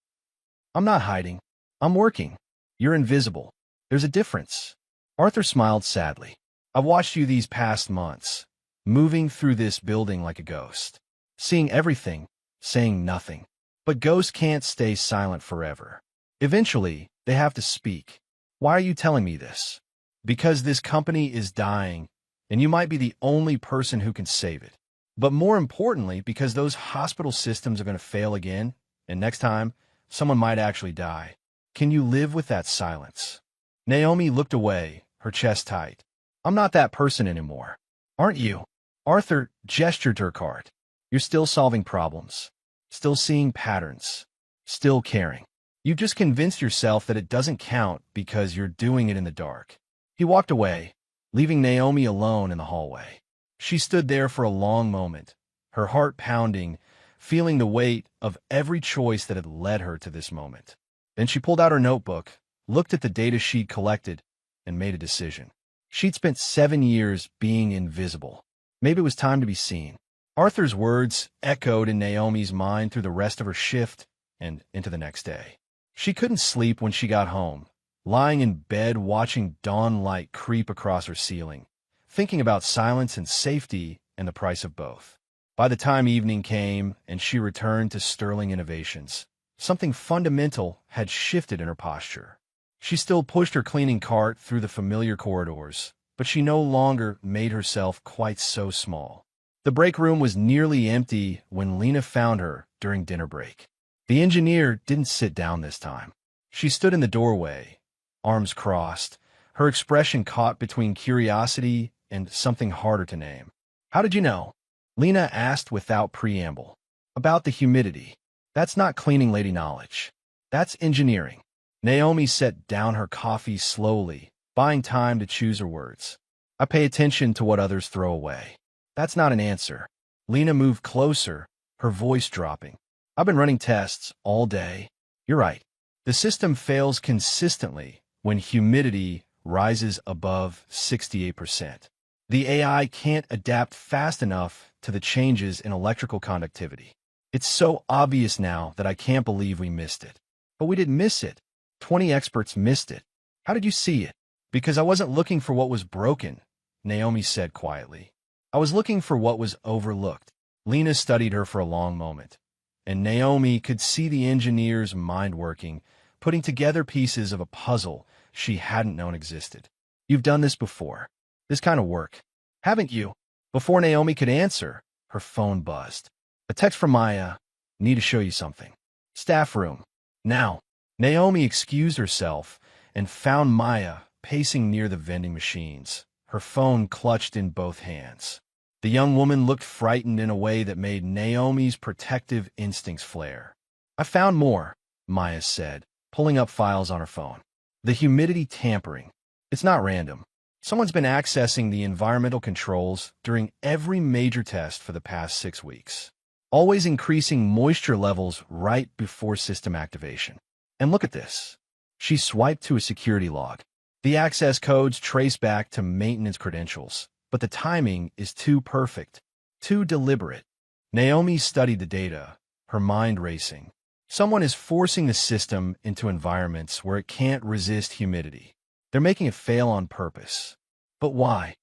"I'm not hiding. I'm working. You're invisible. There's a difference." Arthur smiled sadly. "I've watched you these past months, moving through this building like a ghost, seeing everything, saying nothing. But ghosts can't stay silent forever. Eventually, they have to speak. Why are you telling me this? Because this company is dying, and you might be the only person who can save it. But more importantly, because those hospital systems are going to fail again, and next time, someone might actually die. Can you live with that silence?" Naomi looked away, her chest tight. "I'm not that person anymore." "Aren't you?" Arthur gestured to her cart. "You're still solving problems, still seeing patterns, still caring. You just convinced yourself that it doesn't count because you're doing it in the dark." He walked away, leaving Naomi alone in the hallway. She stood there for a long moment, her heart pounding, feeling the weight of every choice that had led her to this moment. Then she pulled out her notebook, looked at the data she'd collected, and made a decision. She'd spent 7 years being invisible. Maybe it was time to be seen. Arthur's words echoed in Naomi's mind through the rest of her shift and into the next day. She couldn't sleep when she got home, lying in bed watching dawn light creep across her ceiling, thinking about silence and safety and the price of both. By the time evening came and she returned to Sterling Innovations, something fundamental had shifted in her posture. She still pushed her cleaning cart through the familiar corridors, but she no longer made herself quite so small. The break room was nearly empty when Lena found her during dinner break. The engineer didn't sit down this time. She stood in the doorway, arms crossed, her expression caught between curiosity and something harder to name. "How did you know?" Lena asked without preamble. "About the humidity. That's not cleaning lady knowledge. That's engineering." Naomi set down her coffee slowly, buying time to choose her words. "I pay attention to what others throw away." "That's not an answer." Lena moved closer, her voice dropping. "I've been running tests all day. You're right. The system fails consistently when humidity rises above 68%. The AI can't adapt fast enough to the changes in electrical conductivity. It's so obvious now that I can't believe we missed it." "But we didn't miss it. 20 experts missed it. How did you see it?" "Because I wasn't looking for what was broken," Naomi said quietly. "I was looking for what was overlooked." Lena studied her for a long moment, and Naomi could see the engineer's mind working, putting together pieces of a puzzle she hadn't known existed. "You've done this before. This kind of work, haven't you?" Before Naomi could answer, her phone buzzed. A text from Maya. "Need to show you something. Staff room. Now." Naomi excused herself and found Maya pacing near the vending machines, her phone clutched in both hands. The young woman looked frightened in a way that made Naomi's protective instincts flare. "I found more," Maya said, pulling up files on her phone. "The humidity tampering. It's not random. Someone's been accessing the environmental controls during every major test for the past 6 weeks, always increasing moisture levels right before system activation. And look at this." She swiped to a security log. The access codes trace back to maintenance credentials, but the timing is too perfect, too deliberate. Naomi studied the data, her mind racing. Someone is forcing the system into environments where it can't resist humidity. They're making it fail on purpose. But why?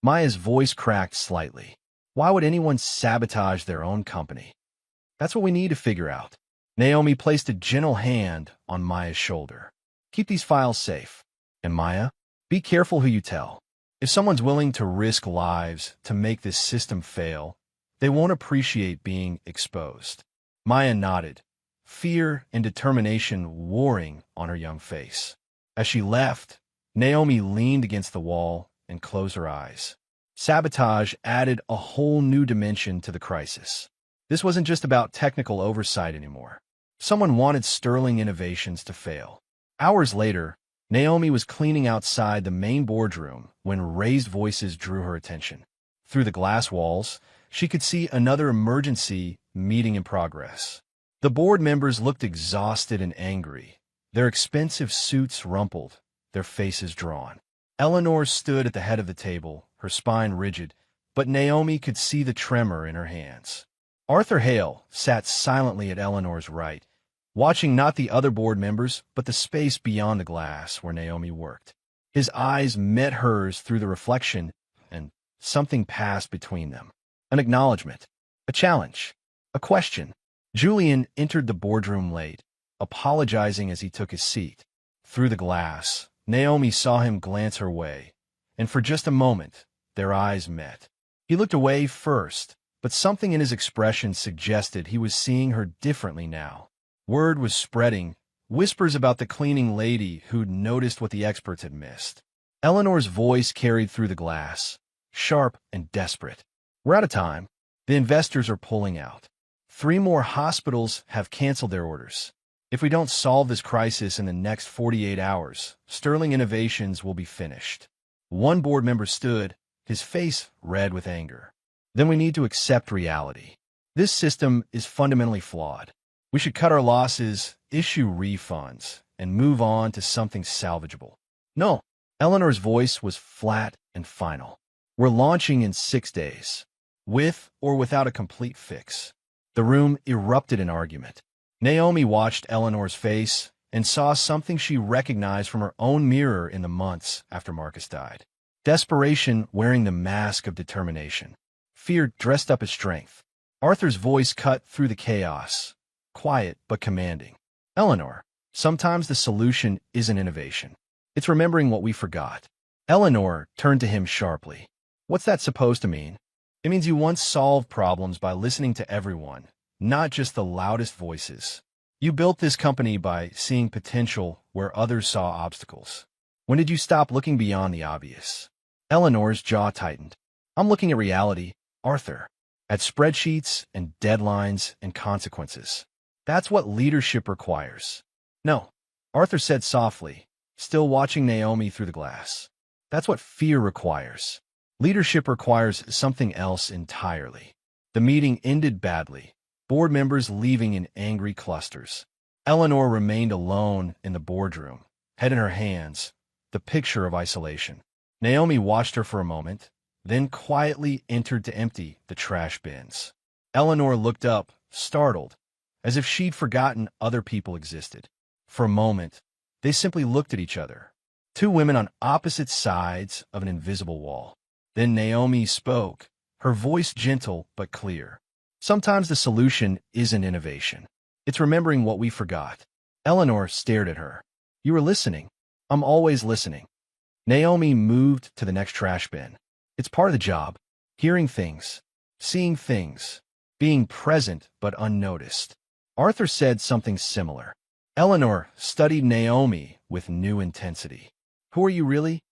Maya's voice cracked slightly. Why would anyone sabotage their own company? That's what we need to figure out. Naomi placed a gentle hand on Maya's shoulder. "Keep these files safe. And Maya, be careful who you tell. If someone's willing to risk lives to make this system fail, they won't appreciate being exposed." Maya nodded, fear and determination warring on her young face. As she left, Naomi leaned against the wall and closed her eyes. Sabotage added a whole new dimension to the crisis. This wasn't just about technical oversight anymore. Someone wanted Sterling Innovations to fail. Hours later, Naomi was cleaning outside the main boardroom when raised voices drew her attention. Through the glass walls, she could see another emergency meeting in progress. The board members looked exhausted and angry, their expensive suits rumpled, their faces drawn. Eleanor stood at the head of the table, her spine rigid, but Naomi could see the tremor in her hands. Arthur Hale sat silently at Eleanor's right, watching not the other board members, but the space beyond the glass where Naomi worked. His eyes met hers through the reflection, and something passed between them. An acknowledgement, a challenge, a question. Julian entered the boardroom late, apologizing as he took his seat. Through the glass, Naomi saw him glance her way, and for just a moment, their eyes met. He looked away first, but something in his expression suggested he was seeing her differently now. Word was spreading, whispers about the cleaning lady who'd noticed what the experts had missed. Eleanor's voice carried through the glass, sharp and desperate. "We're out of time. The investors are pulling out. 3 more hospitals have canceled their orders. If we don't solve this crisis in the next 48 hours, Sterling Innovations will be finished." One board member stood, his face red with anger. "Then we need to accept reality. This system is fundamentally flawed. We should cut our losses, issue refunds, and move on to something salvageable." "No." Eleanor's voice was flat and final. "We're launching in 6 days, with or without a complete fix." The room erupted in argument. Naomi watched Eleanor's face and saw something she recognized from her own mirror in the months after Marcus died. Desperation wearing the mask of determination. Fear dressed up as strength. Arthur's voice cut through the chaos, quiet but commanding. "Eleanor, sometimes the solution isn't innovation. It's remembering what we forgot." Eleanor turned to him sharply. "What's that supposed to mean?" "It means you once solved problems by listening to everyone, not just the loudest voices. You built this company by seeing potential where others saw obstacles. When did you stop looking beyond the obvious?" Eleanor's jaw tightened. "I'm looking at reality, Arthur, at spreadsheets and deadlines and consequences. That's what leadership requires." "No," Arthur said softly, still watching Naomi through the glass. "That's what fear requires. Leadership requires something else entirely." The meeting ended badly, board members leaving in angry clusters. Eleanor remained alone in the boardroom, head in her hands, the picture of isolation. Naomi watched her for a moment, then quietly entered to empty the trash bins. Eleanor looked up, startled, as if she'd forgotten other people existed. For a moment, they simply looked at each other, 2 women on opposite sides of an invisible wall. Then Naomi spoke, her voice gentle but clear. "Sometimes the solution isn't innovation. It's remembering what we forgot." Eleanor stared at her. "You were listening." "I'm always listening." Naomi moved to the next trash bin. "It's part of the job. Hearing things, seeing things, being present but unnoticed." Arthur said something similar. Eleanor studied Naomi with new intensity. "Who are you really?"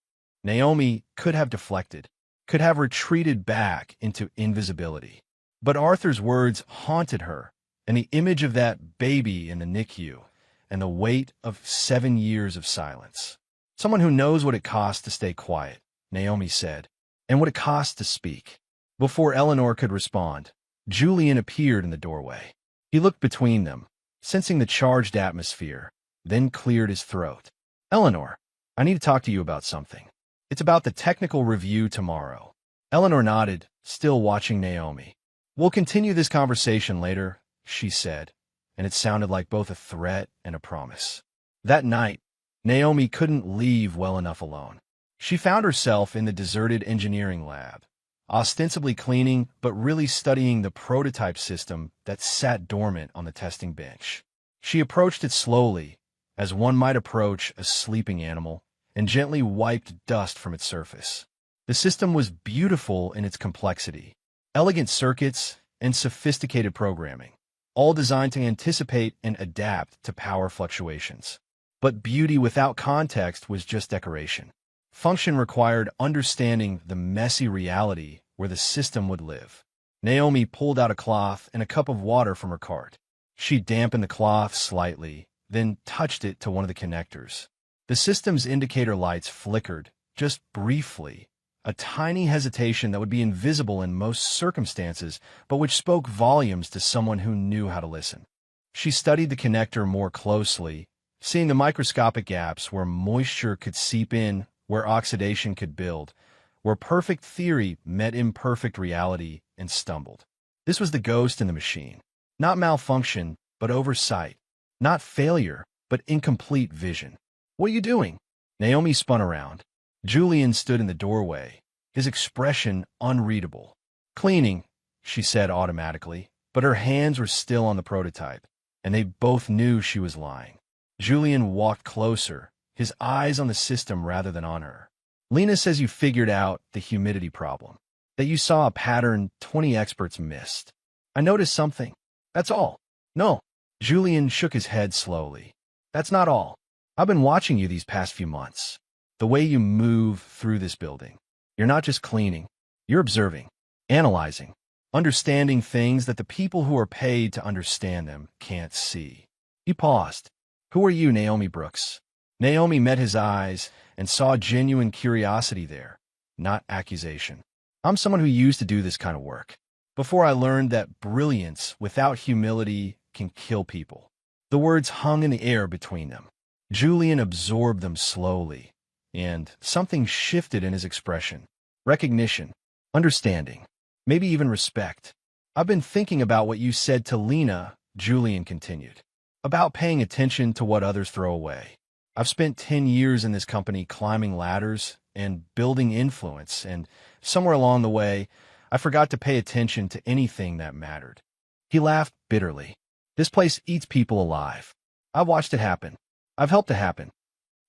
Naomi could have deflected, could have retreated back into invisibility. But Arthur's words haunted her, and the image of that baby in the NICU, and the weight of 7 years of silence. "Someone who knows what it costs to stay quiet," Naomi said, "and what it costs to speak." Before Eleanor could respond, Julian appeared in the doorway. He looked between them, sensing the charged atmosphere, then cleared his throat. "Eleanor, I need to talk to you about something. It's about the technical review tomorrow." Eleanor nodded, still watching Naomi. "We'll continue this conversation later," she said, and it sounded like both a threat and a promise. That night, Naomi couldn't leave well enough alone. She found herself in the deserted engineering lab, ostensibly cleaning but really studying the prototype system that sat dormant on the testing bench. She approached it slowly, as one might approach a sleeping animal, and gently wiped dust from its surface. The system was beautiful in its complexity, elegant circuits and sophisticated programming. all designed to anticipate and adapt to power fluctuations. But beauty without context was just decoration. Function required understanding the messy reality where the system would live. Naomi pulled out a cloth and a cup of water from her cart. She dampened the cloth slightly, then touched it to one of the connectors. The system's indicator lights flickered, just briefly, a tiny hesitation that would be invisible in most circumstances, but which spoke volumes to someone who knew how to listen. She studied the connector more closely, seeing the microscopic gaps where moisture could seep in, where oxidation could build, where perfect theory met imperfect reality and stumbled. This was the ghost in the machine. Not malfunction, but oversight. Not failure, but incomplete vision. "What are you doing?" Naomi spun around. Julian stood in the doorway, his expression unreadable. "Cleaning," she said automatically, but her hands were still on the prototype, and they both knew she was lying. Julian walked closer, his eyes on the system rather than on her. "Lena says you figured out the humidity problem, that you saw a pattern 20 experts missed. I noticed something. That's all." "No." Julian shook his head slowly. "That's not all. I've been watching you these past few months. The way you move through this building. You're not just cleaning. You're observing, analyzing, understanding things that the people who are paid to understand them can't see." He paused. "Who are you, Naomi Brooks?" Naomi met his eyes and saw genuine curiosity there, not accusation. "I'm someone who used to do this kind of work, before I learned that brilliance without humility can kill people." The words hung in the air between them. Julian absorbed them slowly, and something shifted in his expression. Recognition, understanding, maybe even respect. "I've been thinking about what you said to Lena," Julian continued, "about paying attention to what others throw away. I've spent 10 years in this company climbing ladders and building influence, and somewhere along the way, I forgot to pay attention to anything that mattered." He laughed bitterly. "This place eats people alive. I've watched it happen. I've helped it happen.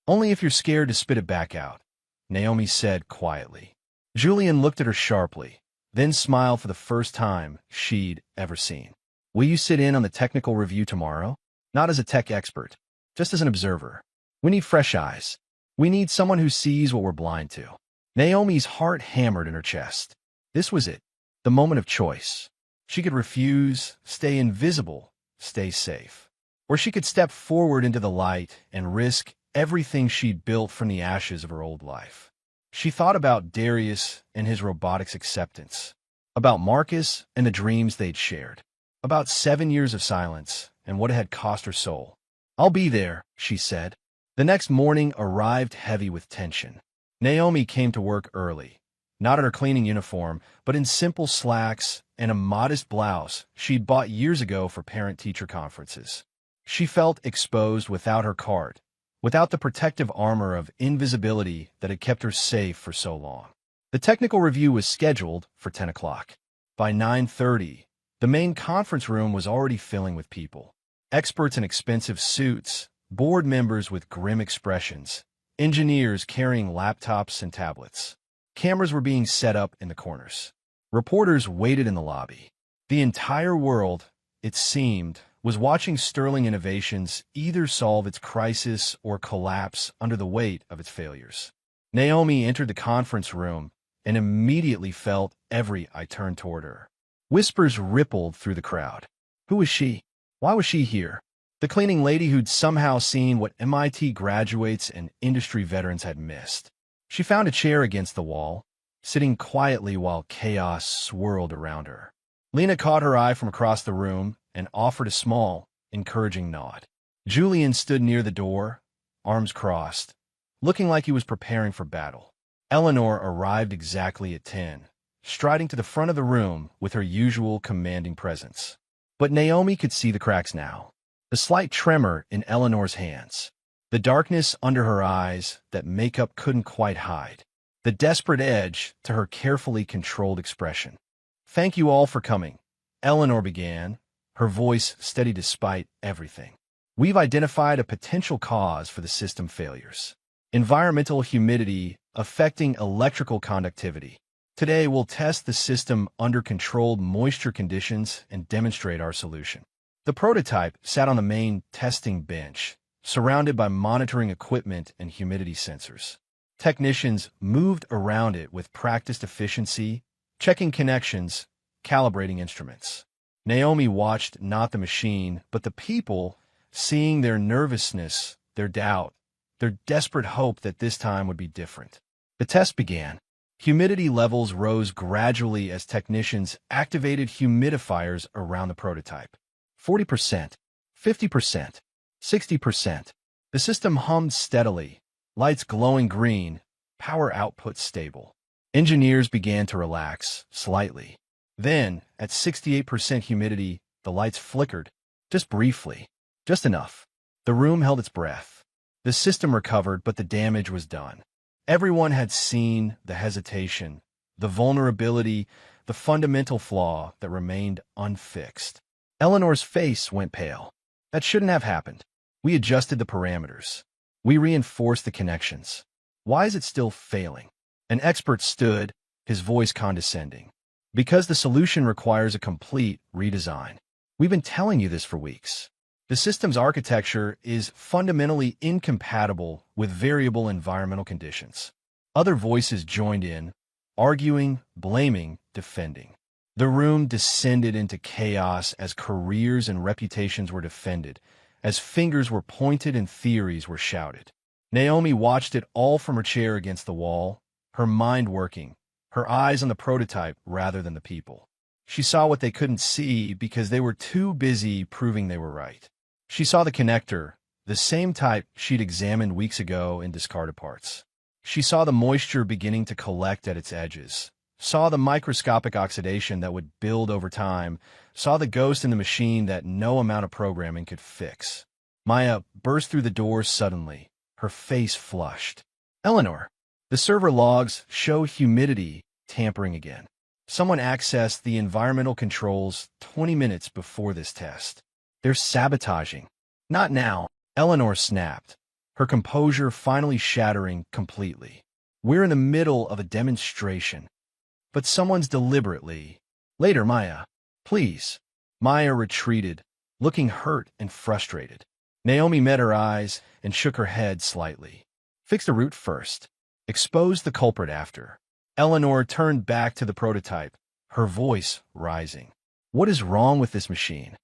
Only if you're scared to spit it back out," Naomi said quietly. Julian looked at her sharply, then smiled for the first time she'd ever seen. "Will you sit in on the technical review tomorrow? Not as a tech expert, just as an observer. We need fresh eyes. We need someone who sees what we're blind to." Naomi's heart hammered in her chest. This was it, the moment of choice. She could refuse, stay invisible, stay safe. Or she could step forward into the light and risk everything she'd built from the ashes of her old life. She thought about Darius and his robotics acceptance, about Marcus and the dreams they'd shared, about 7 years of silence and what it had cost her soul. "I'll be there," she said. The next morning arrived heavy with tension. Naomi came to work early, not in her cleaning uniform, but in simple slacks and a modest blouse she'd bought years ago for parent-teacher conferences. She felt exposed without her cart, without the protective armor of invisibility that had kept her safe for so long. The technical review was scheduled for 10 o'clock. By 9:30, the main conference room was already filling with people. Experts in expensive suits, board members with grim expressions, engineers carrying laptops and tablets. Cameras were being set up in the corners. Reporters waited in the lobby. The entire world, it seemed, was watching Sterling Innovations either solve its crisis or collapse under the weight of its failures. Naomi entered the conference room and immediately felt every eye turn toward her. Whispers rippled through the crowd. Who was she? Why was she here? The cleaning lady who'd somehow seen what MIT graduates and industry veterans had missed. She found a chair against the wall, sitting quietly while chaos swirled around her. Lena caught her eye from across the room and offered a small, encouraging nod. Julian stood near the door, arms crossed, looking like he was preparing for battle. Eleanor arrived exactly at 10, striding to the front of the room with her usual commanding presence. But Naomi could see the cracks now. The slight tremor in Eleanor's hands, the darkness under her eyes that makeup couldn't quite hide, the desperate edge to her carefully controlled expression. "Thank you all for coming," Eleanor began, her voice steady despite everything. "We've identified a potential cause for the system failures. Environmental humidity affecting electrical conductivity. Today, we'll test the system under controlled moisture conditions and demonstrate our solution." The prototype sat on the main testing bench, surrounded by monitoring equipment and humidity sensors. Technicians moved around it with practiced efficiency, checking connections, calibrating instruments. Naomi watched not the machine, but the people, seeing their nervousness, their doubt, their desperate hope that this time would be different. The test began. Humidity levels rose gradually as technicians activated humidifiers around the prototype. 40%, 50%, 60%. The system hummed steadily, lights glowing green, power output stable. Engineers began to relax, slightly. Then, at 68% humidity, the lights flickered, just briefly, just enough. The room held its breath. The system recovered, but the damage was done. Everyone had seen the hesitation, the vulnerability, the fundamental flaw that remained unfixed. Eleanor's face went pale. That shouldn't have happened. We adjusted the parameters. We reinforced the connections. Why is it still failing? An expert stood, his voice condescending. Because the solution requires a complete redesign. We've been telling you this for weeks. The system's architecture is fundamentally incompatible with variable environmental conditions. Other voices joined in, arguing, blaming, defending. The room descended into chaos as careers and reputations were defended, as fingers were pointed and theories were shouted. Naomi watched it all from her chair against the wall, her mind working, her eyes on the prototype rather than the people. She saw what they couldn't see because they were too busy proving they were right. She saw the connector, the same type she'd examined weeks ago in discarded parts. She saw the moisture beginning to collect at its edges, saw the microscopic oxidation that would build over time, saw the ghost in the machine that no amount of programming could fix. Maya burst through the door suddenly, her face flushed. Eleanor, the server logs show humidity tampering again. Someone accessed the environmental controls 20 minutes before this test. They're sabotaging. Not now, Eleanor snapped, her composure finally shattering completely. We're in the middle of a demonstration. But someone's deliberately. Later, Maya. Please. Maya retreated, looking hurt and frustrated. Naomi met her eyes and shook her head slightly. Fix the root first. Expose the culprit after. Eleanor turned back to the prototype, her voice rising. What is wrong with this machine?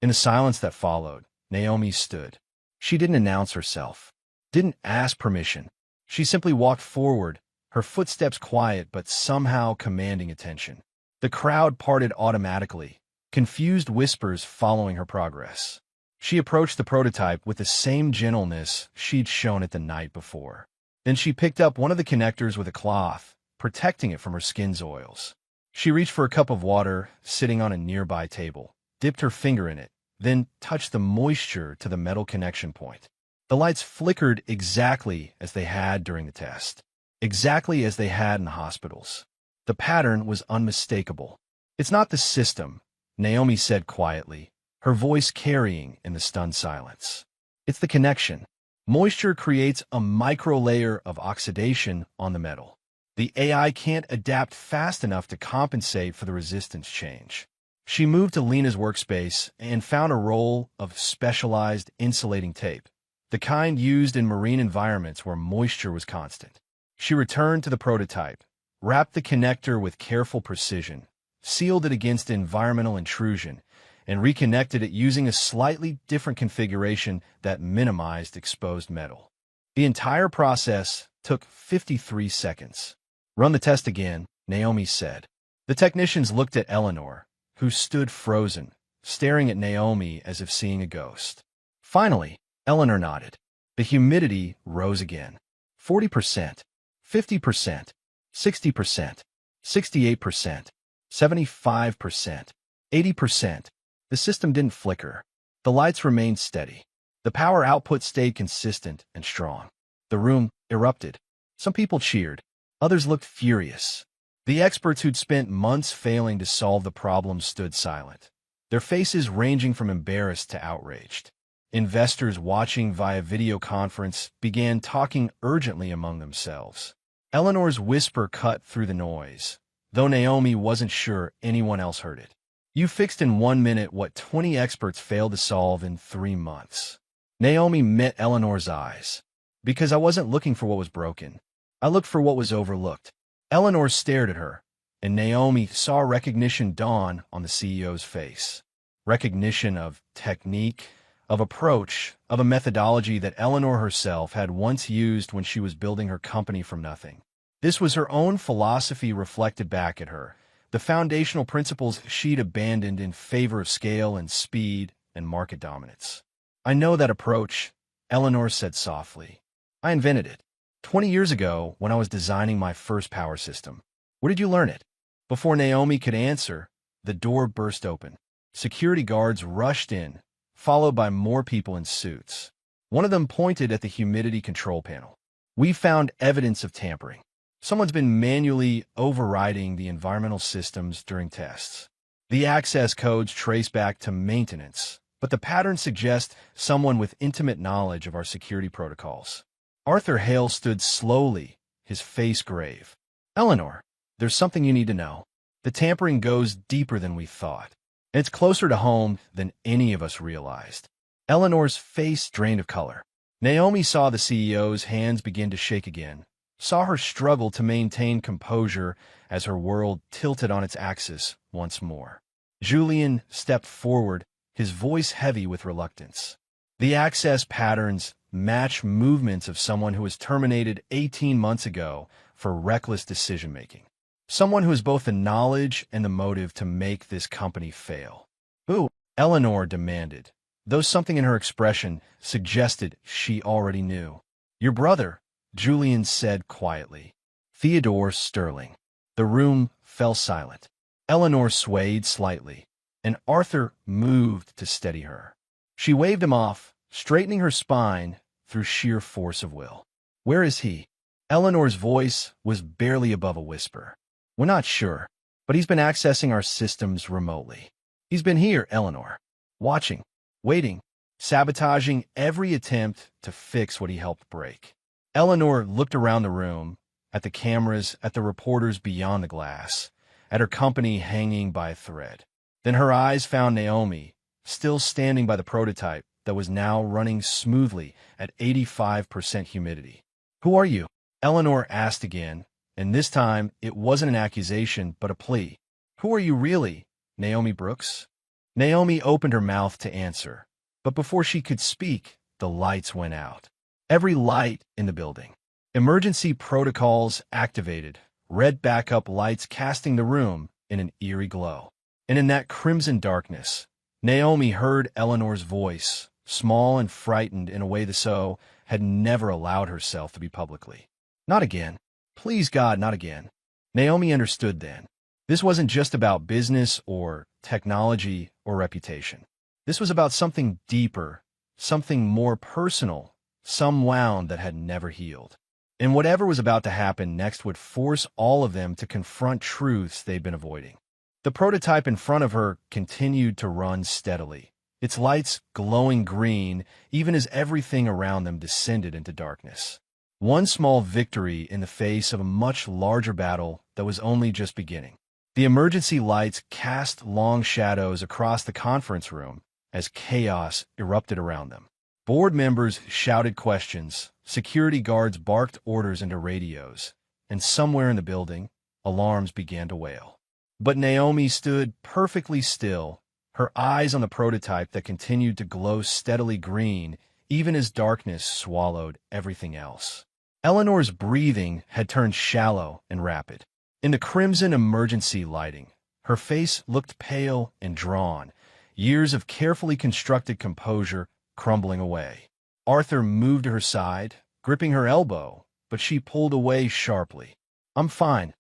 In the silence that followed, Naomi stood. She didn't announce herself, didn't ask permission. She simply walked forward, her footsteps quiet but somehow commanding attention. The crowd parted automatically, confused whispers following her progress. She approached the prototype with the same gentleness she'd shown it the night before. Then she picked up one of the connectors with a cloth, protecting it from her skin's oils. She reached for a cup of water sitting on a nearby table, dipped her finger in it, then touched the moisture to the metal connection point. The lights flickered exactly as they had during the test, exactly as they had in the hospitals. The pattern was unmistakable. It's not the system, Naomi said quietly, her voice carrying in the stunned silence. It's the connection. Moisture creates a micro-layer of oxidation on the metal. The AI can't adapt fast enough to compensate for the resistance change. She moved to Lena's workspace and found a roll of specialized insulating tape, the kind used in marine environments where moisture was constant. She returned to the prototype, wrapped the connector with careful precision, sealed it against environmental intrusion, and reconnected it using a slightly different configuration that minimized exposed metal. The entire process took 53 seconds. Run the test again, Naomi said. The technicians looked at Eleanor, who stood frozen, staring at Naomi as if seeing a ghost. Finally, Eleanor nodded. The humidity rose again. 40%, 50%, 60%, 68%, 75%, 80%. The system didn't flicker. The lights remained steady. The power output stayed consistent and strong. The room erupted. Some people cheered. Others looked furious. The experts who'd spent months failing to solve the problem stood silent, their faces ranging from embarrassed to outraged. Investors watching via video conference began talking urgently among themselves. Eleanor's whisper cut through the noise, though Naomi wasn't sure anyone else heard it. You fixed in 1 minute what 20 experts failed to solve in 3 months. Naomi met Eleanor's eyes. Because I wasn't looking for what was broken. I looked for what was overlooked. Eleanor stared at her, and Naomi saw recognition dawn on the CEO's face. Recognition of technique, of approach, of a methodology that Eleanor herself had once used when she was building her company from nothing. This was her own philosophy reflected back at her, the foundational principles she'd abandoned in favor of scale and speed and market dominance. I know that approach, Eleanor said softly. I invented it 20 years ago when I was designing my first power system. Where did you learn it? Before Naomi could answer, the door burst open. Security guards rushed in, followed by more people in suits. One of them pointed at the humidity control panel. We found evidence of tampering. Someone's been manually overriding the environmental systems during tests. The access codes trace back to maintenance, but the pattern suggests someone with intimate knowledge of our security protocols. Arthur Hale stood slowly, his face grave. Eleanor, there's something you need to know. The tampering goes deeper than we thought, and it's closer to home than any of us realized. Eleanor's face drained of color. Naomi saw the CEO's hands begin to shake again, saw her struggle to maintain composure as her world tilted on its axis once more. Julian stepped forward, his voice heavy with reluctance. The access patterns match movements of someone who was terminated 18 months ago for reckless decision-making. Someone who has both the knowledge and the motive to make this company fail. Who? Eleanor demanded, though something in her expression suggested she already knew. Your brother, Julian said quietly. Theodore Sterling. The room fell silent. Eleanor swayed slightly, and Arthur moved to steady her. She waved him off, straightening her spine through sheer force of will. Where is he? Eleanor's voice was barely above a whisper. We're not sure, but he's been accessing our systems remotely. He's been here, Eleanor, watching, waiting, sabotaging every attempt to fix what he helped break. Eleanor looked around the room, at the cameras, at the reporters beyond the glass, at her company hanging by a thread. Then her eyes found Naomi, still standing by the prototype that was now running smoothly at 85% humidity. Who are you? Eleanor asked again, and this time it wasn't an accusation but a plea. Who are you really, Naomi Brooks? Naomi opened her mouth to answer, but before she could speak, the lights went out. Every light in the building. Emergency protocols activated, red backup lights casting the room in an eerie glow. And in that crimson darkness, Naomi heard Eleanor's voice, small and frightened in a way the so had never allowed herself to be publicly. Not again. Please God, not again. Naomi understood then. This wasn't just about business or technology or reputation. This was about something deeper, something more personal, some wound that had never healed. And whatever was about to happen next would force all of them to confront truths they'd been avoiding. The prototype in front of her continued to run steadily, its lights glowing green even as everything around them descended into darkness. One small victory in the face of a much larger battle that was only just beginning. The emergency lights cast long shadows across the conference room as chaos erupted around them. Board members shouted questions, security guards barked orders into radios, and somewhere in the building, alarms began to wail. But Naomi stood perfectly still, her eyes on the prototype that continued to glow steadily green even as darkness swallowed everything else. Eleanor's breathing had turned shallow and rapid. In the crimson emergency lighting, her face looked pale and drawn, years of carefully constructed composure crumbling away. Arthur moved to her side, gripping her elbow, but she pulled away sharply. I'm fine,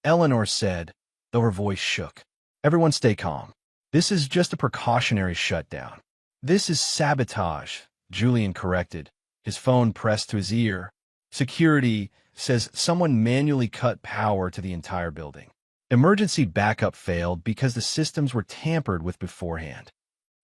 Eleanor said, though her voice shook. Everyone stay calm. This is just a precautionary shutdown. This is sabotage, Julian corrected, his phone pressed to his ear. Security says someone manually cut power to the entire building. Emergency backup failed because the systems were tampered with beforehand.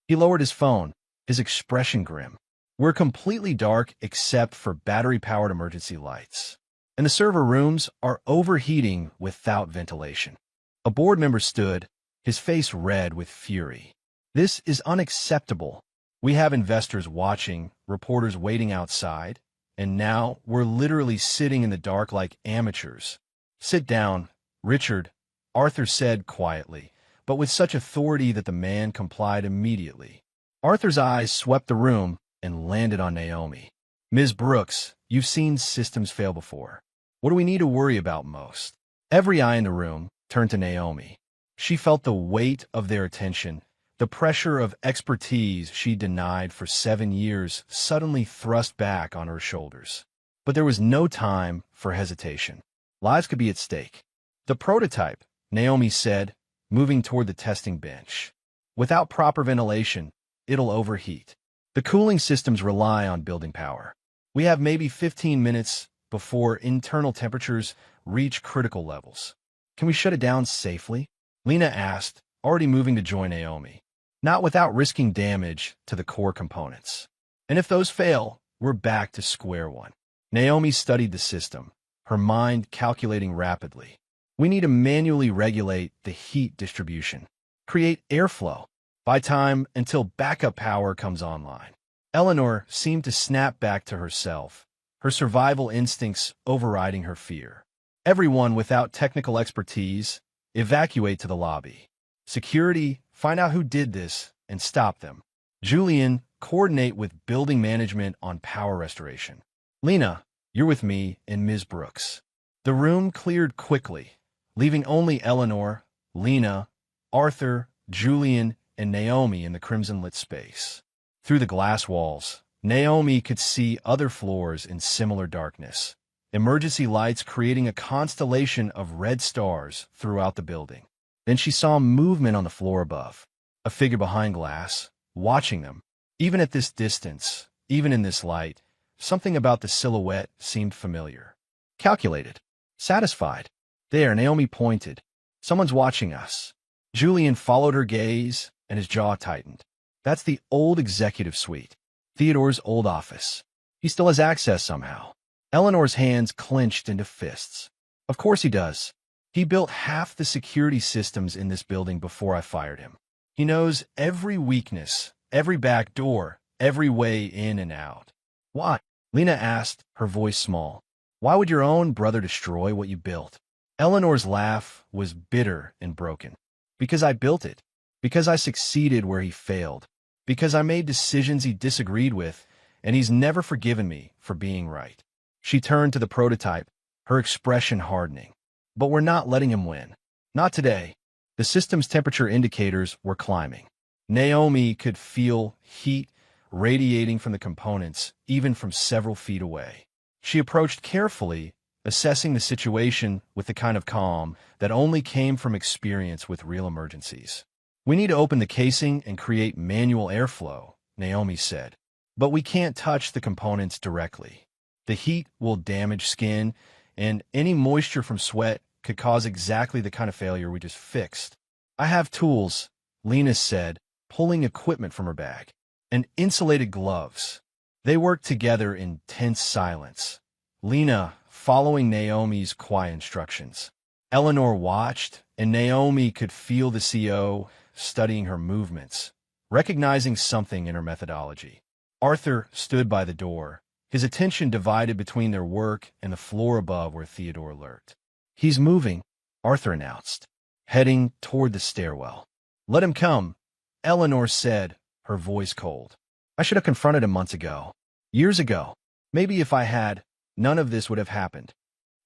He lowered his phone, his expression grim. We're completely dark except for battery-powered emergency lights. And the server rooms are overheating without ventilation. A board member stood, his face red with fury. This is unacceptable. We have investors watching, reporters waiting outside, and now we're literally sitting in the dark like amateurs. Sit down, Richard, Arthur said quietly, but with such authority that the man complied immediately. Arthur's eyes swept the room and landed on Naomi. Ms. Brooks, you've seen systems fail before. What do we need to worry about most? Every eye in the room turned to Naomi. She felt the weight of their attention, the pressure of expertise she denied for 7 years suddenly thrust back on her shoulders. But there was no time for hesitation. Lives could be at stake. The prototype, Naomi said, moving toward the testing bench. Without proper ventilation, it'll overheat. The cooling systems rely on building power. We have maybe 15 minutes before internal temperatures reach critical levels. Can we shut it down safely? Lena asked, already moving to join Naomi. Not without risking damage to the core components. And if those fail, we're back to square one. Naomi studied the system, her mind calculating rapidly. We need to manually regulate the heat distribution, create airflow, buy time until backup power comes online. Eleanor seemed to snap back to herself, her survival instincts overriding her fear. Everyone without technical expertise, evacuate to the lobby. Security, find out who did this and stop them. Julian, coordinate with building management on power restoration. Lena, you're with me and Ms. Brooks. The room cleared quickly, leaving only Eleanor, Lena, Arthur, Julian, and Naomi in the crimson-lit space. Through the glass walls, Naomi could see other floors in similar darkness, emergency lights creating a constellation of red stars throughout the building. Then she saw movement on the floor above, a figure behind glass, watching them. Even at this distance, even in this light, something about the silhouette seemed familiar. Calculated. Satisfied. There, Naomi pointed. Someone's watching us. Julian followed her gaze, and his jaw tightened. That's the old executive suite. Theodore's old office. He still has access somehow. Eleanor's hands clenched into fists. Of course he does. He built half the security systems in this building before I fired him. He knows every weakness, every back door, every way in and out. Why? Lena asked, her voice small. Why would your own brother destroy what you built? Eleanor's laugh was bitter and broken. Because I built it. Because I succeeded where he failed. Because I made decisions he disagreed with, and he's never forgiven me for being right. She turned to the prototype, her expression hardening. But we're not letting him win. Not today. The system's temperature indicators were climbing. Naomi could feel heat radiating from the components, even from several feet away. She approached carefully, assessing the situation with the kind of calm that only came from experience with real emergencies. We need to open the casing and create manual airflow, Naomi said. But we can't touch the components directly. The heat will damage skin, and any moisture from sweat could cause exactly the kind of failure we just fixed. I have tools, Lena said, pulling equipment from her bag, and insulated gloves. They worked together in tense silence, Lena following Naomi's quiet instructions. Eleanor watched, and Naomi could feel the CO studying her movements, recognizing something in her methodology. Arthur stood by the door, his attention divided between their work and the floor above where Theodore lurked. He's moving, Arthur announced, heading toward the stairwell. Let him come, Eleanor said, her voice cold. I should have confronted him months ago. Years ago. Maybe if I had, none of this would have happened.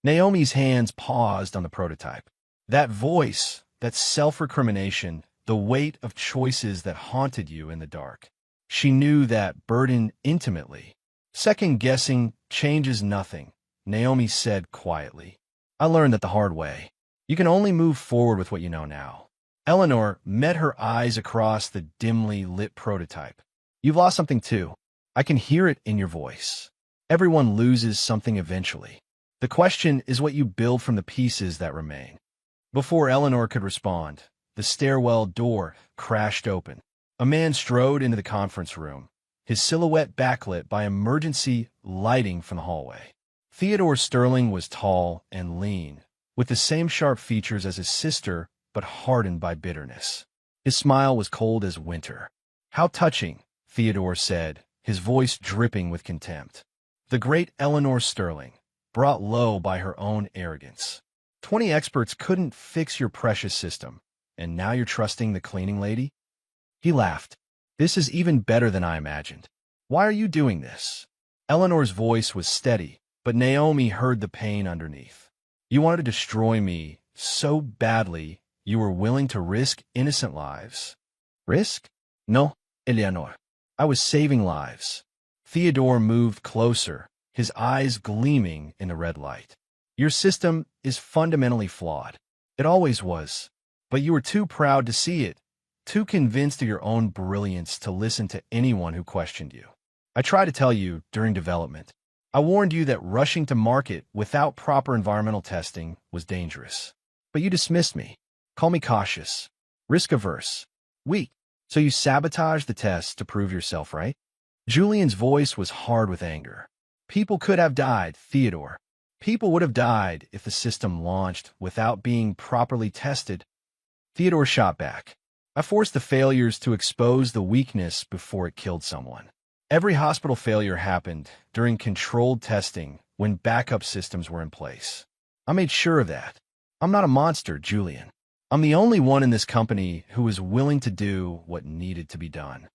Naomi's hands paused on the prototype. That voice, that self-recrimination, the weight of choices that haunted you in the dark. She knew that burden intimately. Second-guessing changes nothing, Naomi said quietly. I learned that the hard way. You can only move forward with what you know now. Eleanor met her eyes across the dimly lit prototype. You've lost something too. I can hear it in your voice. Everyone loses something eventually. The question is what you build from the pieces that remain. Before Eleanor could respond, the stairwell door crashed open. A man strode into the conference room, his silhouette backlit by emergency lighting from the hallway. Theodore Sterling was tall and lean, with the same sharp features as his sister, but hardened by bitterness. His smile was cold as winter. "How touching," Theodore said, his voice dripping with contempt. The great Eleanor Sterling, brought low by her own arrogance. 20 experts couldn't fix your precious system, and now you're trusting the cleaning lady? He laughed. "This is even better than I imagined. Why are you doing this?" Eleanor's voice was steady, but Naomi heard the pain underneath. "You wanted to destroy me so badly you were willing to risk innocent lives." "Risk? No, Eleanor. I was saving lives." Theodore moved closer, his eyes gleaming in the red light. "Your system is fundamentally flawed. It always was. But you were too proud to see it, too convinced of your own brilliance to listen to anyone who questioned you. I tried to tell you during development. I warned you that rushing to market without proper environmental testing was dangerous. But you dismissed me. Call me cautious, risk-averse, weak. So you sabotaged the test to prove yourself right?" Julian's voice was hard with anger. "People could have died, Theodore. People would have died if the system launched without being properly tested." Theodore shot back. "I forced the failures to expose the weakness before it killed someone. Every hospital failure happened during controlled testing when backup systems were in place. I made sure of that. I'm not a monster, Julian. I'm the only one in this company who was willing to do what needed to be done."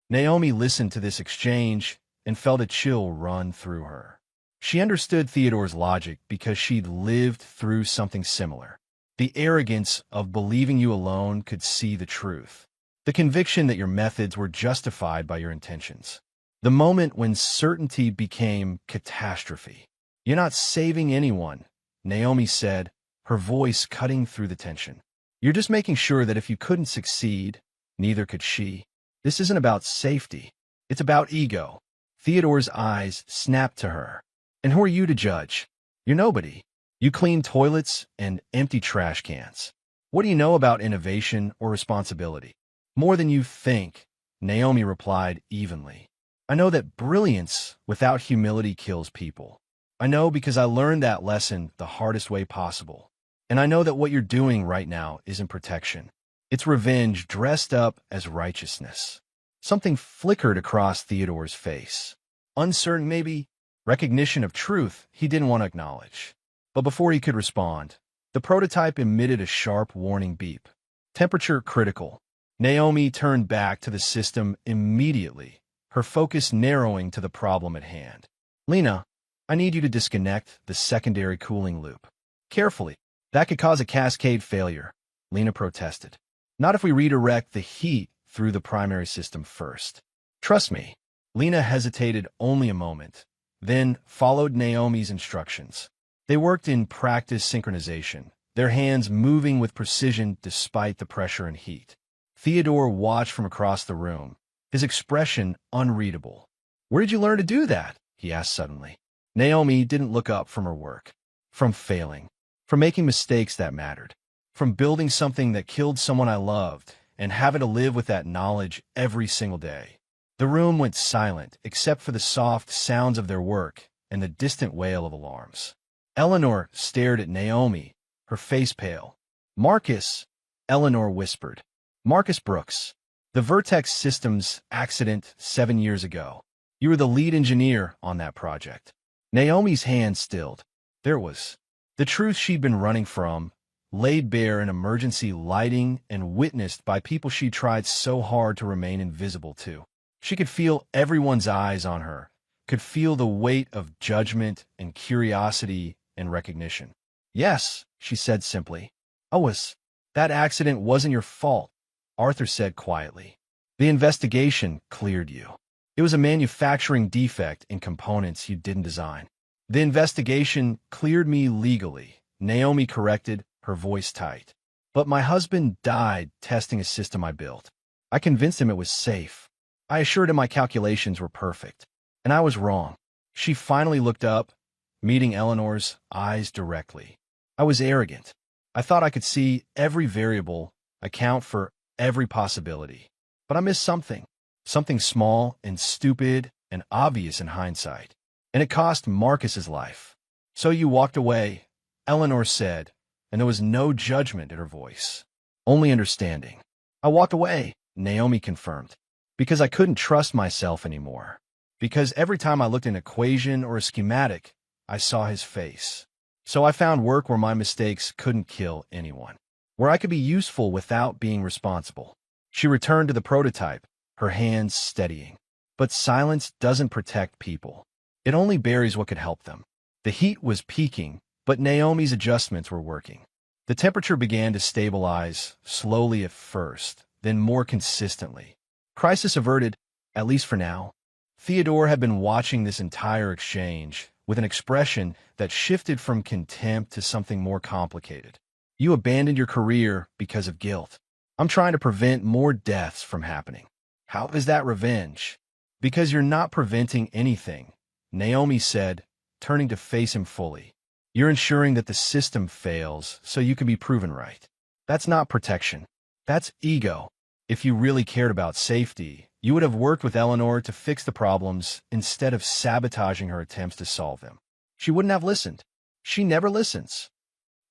Naomi listened to this exchange and felt a chill run through her. She understood Theodore's logic because she'd lived through something similar. The arrogance of believing you alone could see the truth. The conviction that your methods were justified by your intentions. The moment when certainty became catastrophe. "You're not saving anyone," Naomi said, her voice cutting through the tension. "You're just making sure that if you couldn't succeed, neither could she. This isn't about safety. It's about ego." Theodore's eyes snapped to her. "And who are you to judge? You're nobody. You clean toilets and empty trash cans. What do you know about innovation or responsibility?" "More than you think," Naomi replied evenly. "I know that brilliance without humility kills people. I know because I learned that lesson the hardest way possible. And I know that what you're doing right now isn't protection. It's revenge dressed up as righteousness." Something flickered across Theodore's face. Uncertain, maybe, recognition of truth he didn't want to acknowledge. But before he could respond, the prototype emitted a sharp warning beep. "Temperature critical." Naomi turned back to the system immediately, her focus narrowing to the problem at hand. "Lena, I need you to disconnect the secondary cooling loop. Carefully. That could cause a cascade failure," Lena protested. "Not if we redirect the heat through the primary system first. Trust me." Lena hesitated only a moment, then followed Naomi's instructions. They worked in practice synchronization, their hands moving with precision despite the pressure and heat. Theodore watched from across the room, his expression unreadable. "Where did you learn to do that?" he asked suddenly. Naomi didn't look up from her work. "From failing. From making mistakes that mattered. From building something that killed someone I loved and having to live with that knowledge every single day." The room went silent except for the soft sounds of their work and the distant wail of alarms. Eleanor stared at Naomi, her face pale. "Marcus," Eleanor whispered. "Marcus Brooks. The Vertex Systems accident 7 years ago. You were the lead engineer on that project." Naomi's hand stilled. There it was. The truth she'd been running from, laid bare in emergency lighting and witnessed by people she tried so hard to remain invisible to. She could feel everyone's eyes on her, could feel the weight of judgment and curiosity and recognition. "Yes," she said simply. "That accident wasn't your fault," Arthur said quietly. "The investigation cleared you. It was a manufacturing defect in components you didn't design." "The investigation cleared me legally," Naomi corrected, her voice tight. "But my husband died testing a system I built. I convinced him it was safe. I assured him my calculations were perfect. And I was wrong." She finally looked up, meeting Eleanor's eyes directly. "I was arrogant. I thought I could see every variable, account for every possibility. But I missed something. Something small and stupid and obvious in hindsight. And it cost Marcus's life." "So you walked away," Eleanor said, and there was no judgment in her voice. Only understanding. I walked away, Naomi confirmed, because I couldn't trust myself anymore. Because every time I looked at an equation or a schematic, I saw his face. So I found work where my mistakes couldn't kill anyone, where I could be useful without being responsible. She returned to the prototype, her hands steadying. But silence doesn't protect people. It only buries what could help them. The heat was peaking, but Naomi's adjustments were working. The temperature began to stabilize, slowly at first, then more consistently. Crisis averted, at least for now. Theodore had been watching this entire exchange with an expression that shifted from contempt to something more complicated. You abandoned your career because of guilt. I'm trying to prevent more deaths from happening. How is that revenge? Because you're not preventing anything, Naomi said, turning to face him fully. You're ensuring that the system fails so you can be proven right. That's not protection. That's ego. If you really cared about safety, you would have worked with Eleanor to fix the problems instead of sabotaging her attempts to solve them. She wouldn't have listened. She never listens.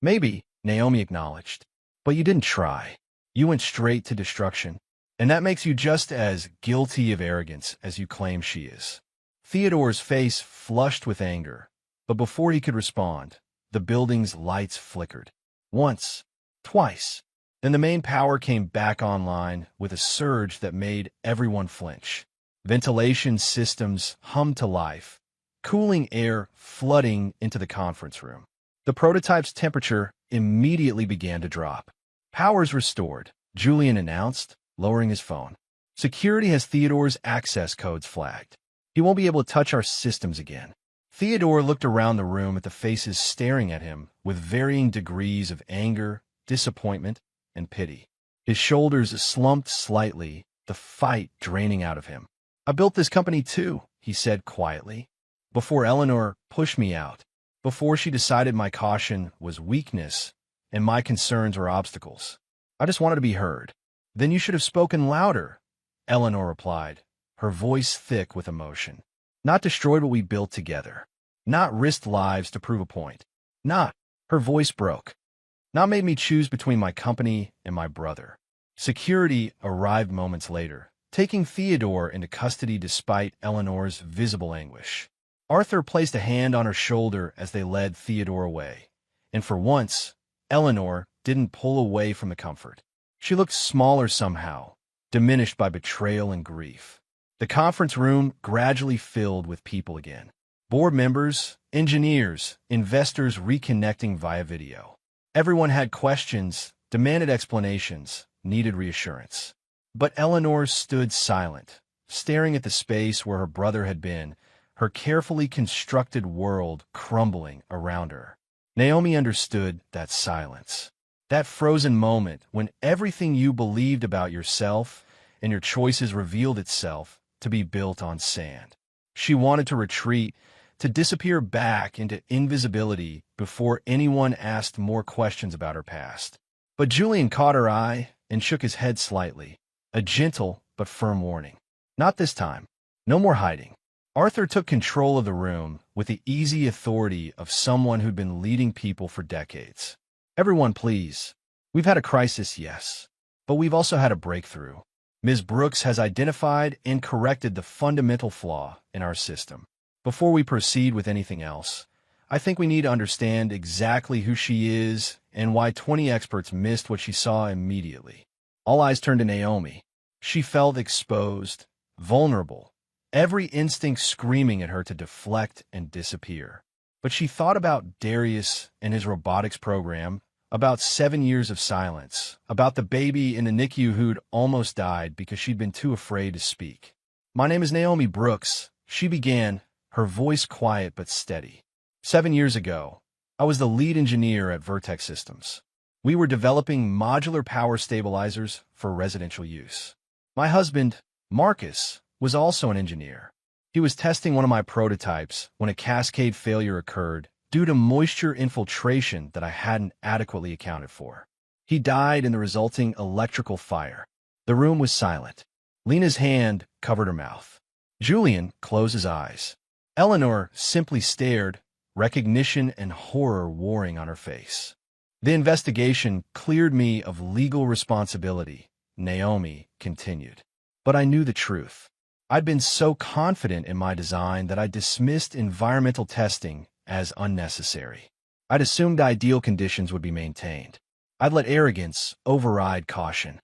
Maybe, Naomi acknowledged, but you didn't try. You went straight to destruction, and that makes you just as guilty of arrogance as you claim she is. Theodore's face flushed with anger, but before he could respond, the building's lights flickered. Once, twice. Then the main power came back online with a surge that made everyone flinch. Ventilation systems hummed to life, cooling air flooding into the conference room. The prototype's temperature immediately began to drop. Power's restored, Julian announced, lowering his phone. Security has Theodore's access codes flagged. He won't be able to touch our systems again. Theodore looked around the room at the faces staring at him with varying degrees of anger, disappointment, and pity. His shoulders slumped slightly, the fight draining out of him. I built this company too, he said quietly. Before Eleanor pushed me out. Before she decided my caution was weakness and my concerns were obstacles. I just wanted to be heard. Then you should have spoken louder, Eleanor replied, her voice thick with emotion. Not destroyed what we built together. Not risked lives to prove a point. Not, her voice broke. Not made me choose between my company and my brother. Security arrived moments later, taking Theodore into custody despite Eleanor's visible anguish. Arthur placed a hand on her shoulder as they led Theodore away, and for once, Eleanor didn't pull away from the comfort. She looked smaller somehow, diminished by betrayal and grief. The conference room gradually filled with people again. Board members, engineers, investors reconnecting via video. Everyone had questions, demanded explanations, needed reassurance. But Eleanor stood silent, staring at the space where her brother had been, her carefully constructed world crumbling around her. Naomi understood that silence. That frozen moment when everything you believed about yourself and your choices revealed itself to be built on sand. She wanted to retreat, to disappear back into invisibility before anyone asked more questions about her past. But Julian caught her eye and shook his head slightly, a gentle but firm warning. Not this time. No more hiding. Arthur took control of the room with the easy authority of someone who'd been leading people for decades. Everyone, please. We've had a crisis, yes, but we've also had a breakthrough. Ms. Brooks has identified and corrected the fundamental flaw in our system. Before we proceed with anything else, I think we need to understand exactly who she is and why 20 experts missed what she saw immediately. All eyes turned to Naomi. She felt exposed, vulnerable, every instinct screaming at her to deflect and disappear. But she thought about Darius and his robotics program, about 7 years of silence, about the baby in the NICU who'd almost died because she'd been too afraid to speak. My name is Naomi Brooks, she began, her voice quiet but steady. 7 years ago, I was the lead engineer at Vertex Systems. We were developing modular power stabilizers for residential use. My husband, Marcus, was also an engineer. He was testing one of my prototypes when a cascade failure occurred due to moisture infiltration that I hadn't adequately accounted for. He died in the resulting electrical fire. The room was silent. Lena's hand covered her mouth. Julian closed his eyes. Eleanor simply stared, recognition and horror warring on her face. The investigation cleared me of legal responsibility, Naomi continued. But I knew the truth. I'd been so confident in my design that I dismissed environmental testing as unnecessary. I'd assumed ideal conditions would be maintained. I'd let arrogance override caution.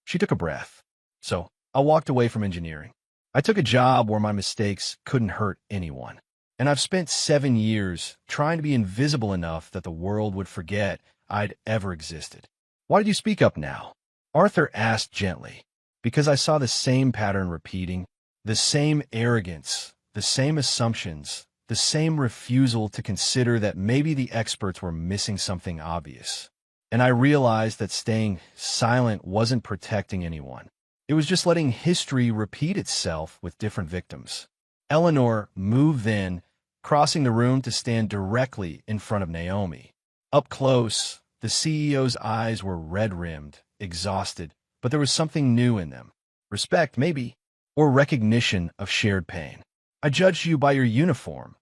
She took a breath. So I walked away from engineering. I took a job where my mistakes couldn't hurt anyone. And I've spent 7 years trying to be invisible enough that the world would forget I'd ever existed. Why did you speak up now? Arthur asked gently. Because I saw the same pattern repeating, the same arrogance, the same assumptions, the same refusal to consider that maybe the experts were missing something obvious. And I realized that staying silent wasn't protecting anyone. It was just letting history repeat itself with different victims. Eleanor moved then, crossing the room to stand directly in front of Naomi. Up close, the CEO's eyes were red-rimmed, exhausted, but there was something new in them. Respect, maybe, or recognition of shared pain. I judged you by your uniform,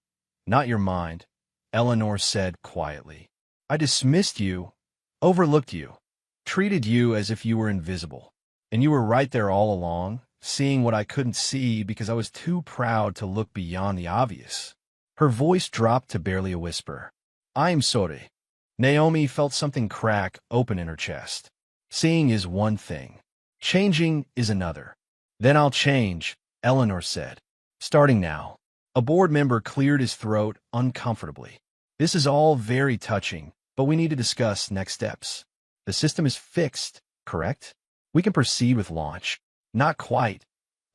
not your mind, Eleanor said quietly. I dismissed you, overlooked you, treated you as if you were invisible. And you were right there all along, seeing what I couldn't see because I was too proud to look beyond the obvious. Her voice dropped to barely a whisper. I'm sorry. Naomi felt something crack open in her chest. Seeing is one thing. Changing is another. Then I'll change, Eleanor said. Starting now. A board member cleared his throat uncomfortably. This is all very touching, but we need to discuss next steps. The system is fixed, correct? We can proceed with launch. Not quite,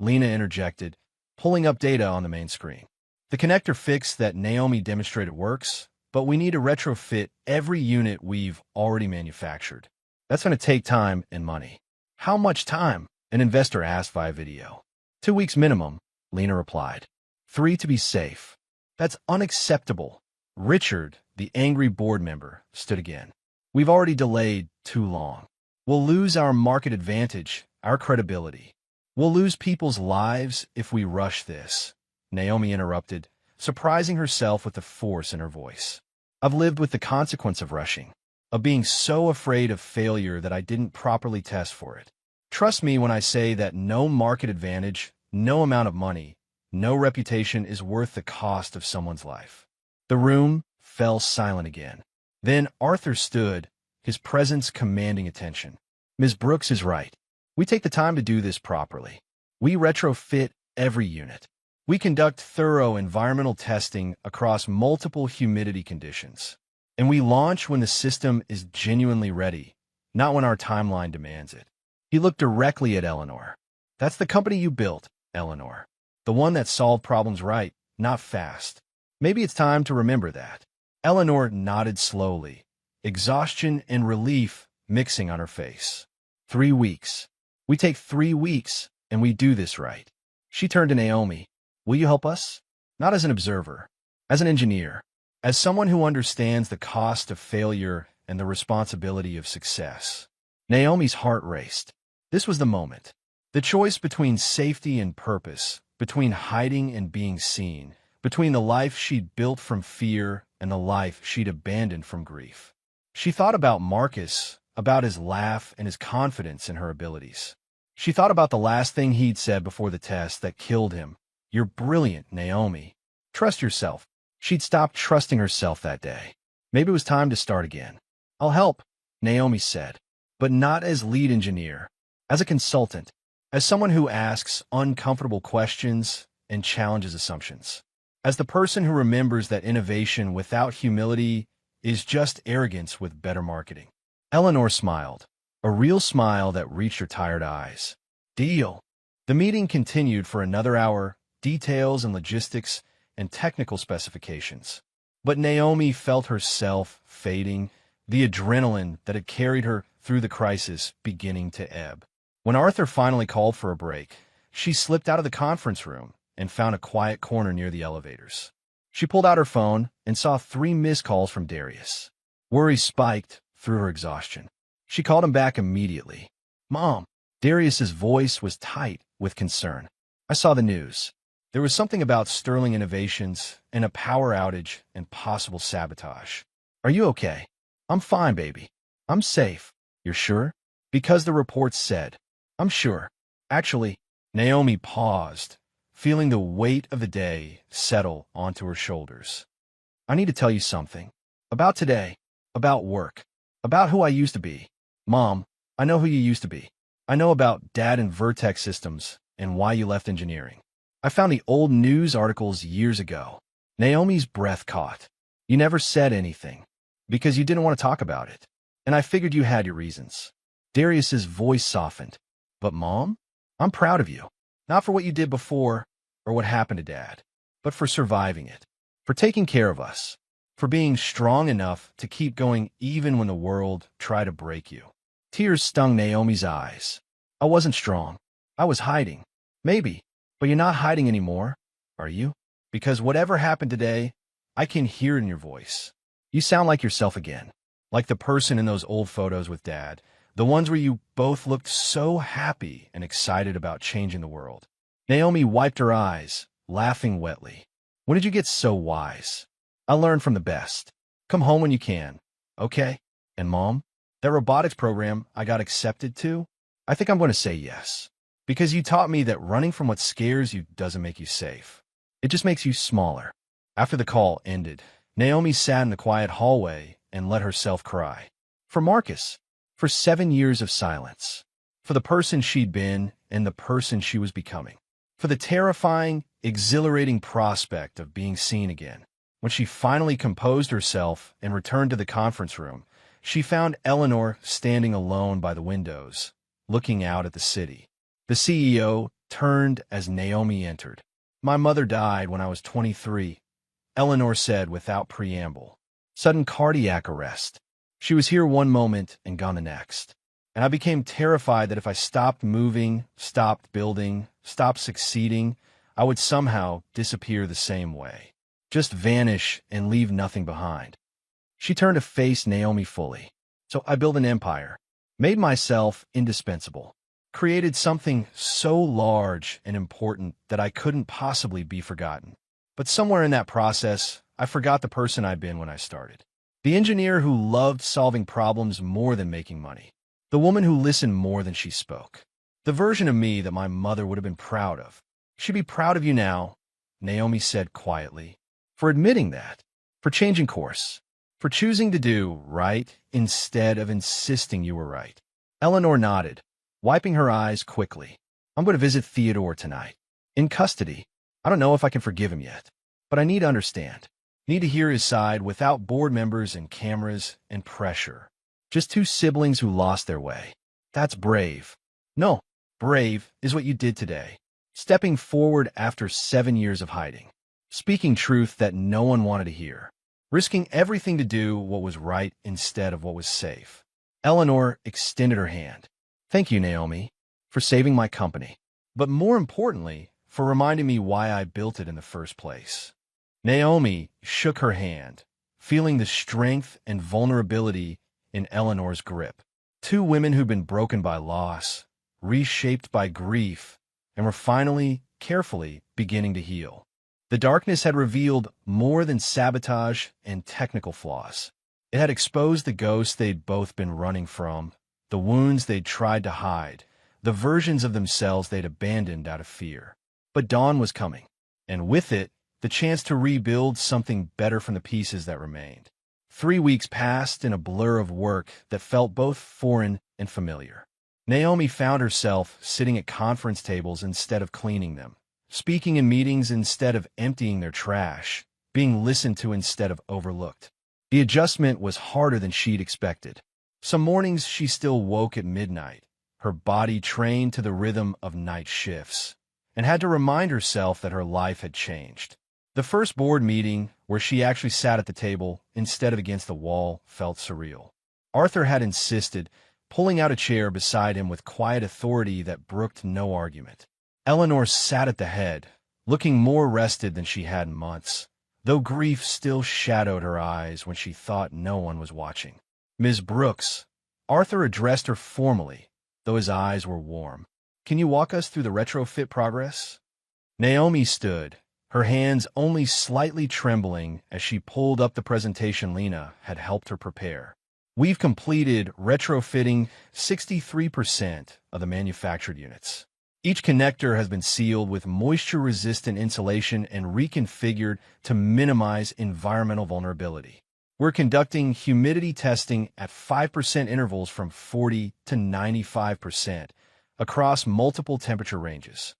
Lena interjected, pulling up data on the main screen. The connector fix that Naomi demonstrated works, but we need to retrofit every unit we've already manufactured. That's going to take time and money. How much time? An investor asked via video. 2 weeks minimum, Lena replied. 3 to be safe. That's unacceptable. Richard, the angry board member, stood again. We've already delayed too long. We'll lose our market advantage, our credibility. We'll lose people's lives if we rush this, Naomi interrupted, surprising herself with the force in her voice. I've lived with the consequence of rushing, of being so afraid of failure that I didn't properly test for it. Trust me when I say that no market advantage, no amount of money, no reputation is worth the cost of someone's life. The room fell silent again. Then Arthur stood, his presence commanding attention. Ms. Brooks is right. We take the time to do this properly. We retrofit every unit. We conduct thorough environmental testing across multiple humidity conditions. And we launch when the system is genuinely ready, not when our timeline demands it. He looked directly at Eleanor. That's the company you built, Eleanor. The one that solved problems right, not fast. Maybe it's time to remember that. Eleanor nodded slowly, exhaustion and relief mixing on her face. 3 weeks. We take 3 weeks, and we do this right. She turned to Naomi. Will you help us? Not as an observer, as an engineer, as someone who understands the cost of failure and the responsibility of success. Naomi's heart raced. This was the moment. The choice between safety and purpose, between hiding and being seen, between the life she'd built from fear and the life she'd abandoned from grief. She thought about Marcus, about his laugh and his confidence in her abilities. She thought about the last thing he'd said before the test that killed him. You're brilliant, Naomi. Trust yourself. She'd stopped trusting herself that day. Maybe it was time to start again. I'll help, Naomi said, but not as lead engineer, as a consultant, as someone who asks uncomfortable questions and challenges assumptions, as the person who remembers that innovation without humility is just arrogance with better marketing. Eleanor smiled, a real smile that reached her tired eyes. Deal. The meeting continued for another hour, details and logistics and technical specifications. But Naomi felt herself fading, the adrenaline that had carried her through the crisis beginning to ebb. When Arthur finally called for a break, she slipped out of the conference room and found a quiet corner near the elevators. She pulled out her phone and saw 3 missed calls from Darius. Worry spiked through her exhaustion. She called him back immediately. Mom, Darius's voice was tight with concern. I saw the news. There was something about Sterling Innovations and a power outage and possible sabotage. Are you okay? I'm fine, baby. I'm safe. You're sure? Because the reports said. I'm sure. Actually, Naomi paused, feeling the weight of the day settle onto her shoulders. I need to tell you something. About today. About work. About who I used to be. Mom, I know who you used to be. I know about Dad and Vertex Systems and why you left engineering. I found the old news articles years ago. Naomi's breath caught. You never said anything because you didn't want to talk about it. And I figured you had your reasons. Darius's voice softened. But Mom, I'm proud of you. Not for what you did before or what happened to Dad, but for surviving it, for taking care of us, for being strong enough to keep going even when the world tried to break you. Tears stung Naomi's eyes. I wasn't strong. I was hiding. Maybe, but you're not hiding anymore, are you? Because whatever happened today, I can hear it in your voice. You sound like yourself again, like the person in those old photos with Dad, the ones where you both looked so happy and excited about changing the world. Naomi wiped her eyes, laughing wetly. When did you get so wise? I learned from the best. Come home when you can, okay? And Mom, that robotics program I got accepted to, I think I'm going to say yes. Because you taught me that running from what scares you doesn't make you safe. It just makes you smaller. After the call ended, Naomi sat in the quiet hallway and let herself cry. For Marcus. For 7 years of silence. For the person she'd been and the person she was becoming. For the terrifying, exhilarating prospect of being seen again. When she finally composed herself and returned to the conference room, she found Eleanor standing alone by the windows, looking out at the city. The CEO turned as Naomi entered. My mother died when I was 23, Eleanor said without preamble. Sudden cardiac arrest. She was here one moment and gone the next. And I became terrified that if I stopped moving, stopped building, stopped succeeding, I would somehow disappear the same way. Just vanish and leave nothing behind. She turned to face Naomi fully. So I built an empire, made myself indispensable, created something so large and important that I couldn't possibly be forgotten. But somewhere in that process, I forgot the person I'd been when I started. The engineer who loved solving problems more than making money. The woman who listened more than she spoke. The version of me that my mother would have been proud of. She'd be proud of you now, Naomi said quietly, for admitting that, for changing course, for choosing to do right instead of insisting you were right. Eleanor nodded, wiping her eyes quickly. I'm going to visit Theodore tonight. In custody. I don't know if I can forgive him yet, but I need to understand. Need to hear his side without board members and cameras and pressure. Just two siblings who lost their way. That's brave. No, brave is what you did today. Stepping forward after 7 years of hiding. Speaking truth that no one wanted to hear. Risking everything to do what was right instead of what was safe. Eleanor extended her hand. Thank you, Naomi, for saving my company. But more importantly, for reminding me why I built it in the first place. Naomi shook her hand, feeling the strength and vulnerability in Eleanor's grip. Two women who'd been broken by loss, reshaped by grief, and were finally, carefully beginning to heal. The darkness had revealed more than sabotage and technical flaws. It had exposed the ghosts they'd both been running from, the wounds they'd tried to hide, the versions of themselves they'd abandoned out of fear. But dawn was coming, and with it, the chance to rebuild something better from the pieces that remained. 3 weeks passed in a blur of work that felt both foreign and familiar. Naomi found herself sitting at conference tables instead of cleaning them, speaking in meetings instead of emptying their trash, being listened to instead of overlooked. The adjustment was harder than she'd expected. Some mornings she still woke at midnight, her body trained to the rhythm of night shifts, and had to remind herself that her life had changed. The first board meeting, where she actually sat at the table instead of against the wall, felt surreal. Arthur had insisted, pulling out a chair beside him with quiet authority that brooked no argument. Eleanor sat at the head, looking more rested than she had in months, though grief still shadowed her eyes when she thought no one was watching. Ms. Brooks, Arthur addressed her formally, though his eyes were warm. Can you walk us through the retrofit progress? Naomi stood, her hands only slightly trembling as she pulled up the presentation Lena had helped her prepare. We've completed retrofitting 63% of the manufactured units. Each connector has been sealed with moisture-resistant insulation and reconfigured to minimize environmental vulnerability. We're conducting humidity testing at 5% intervals from 40 to 95% across multiple temperature ranges.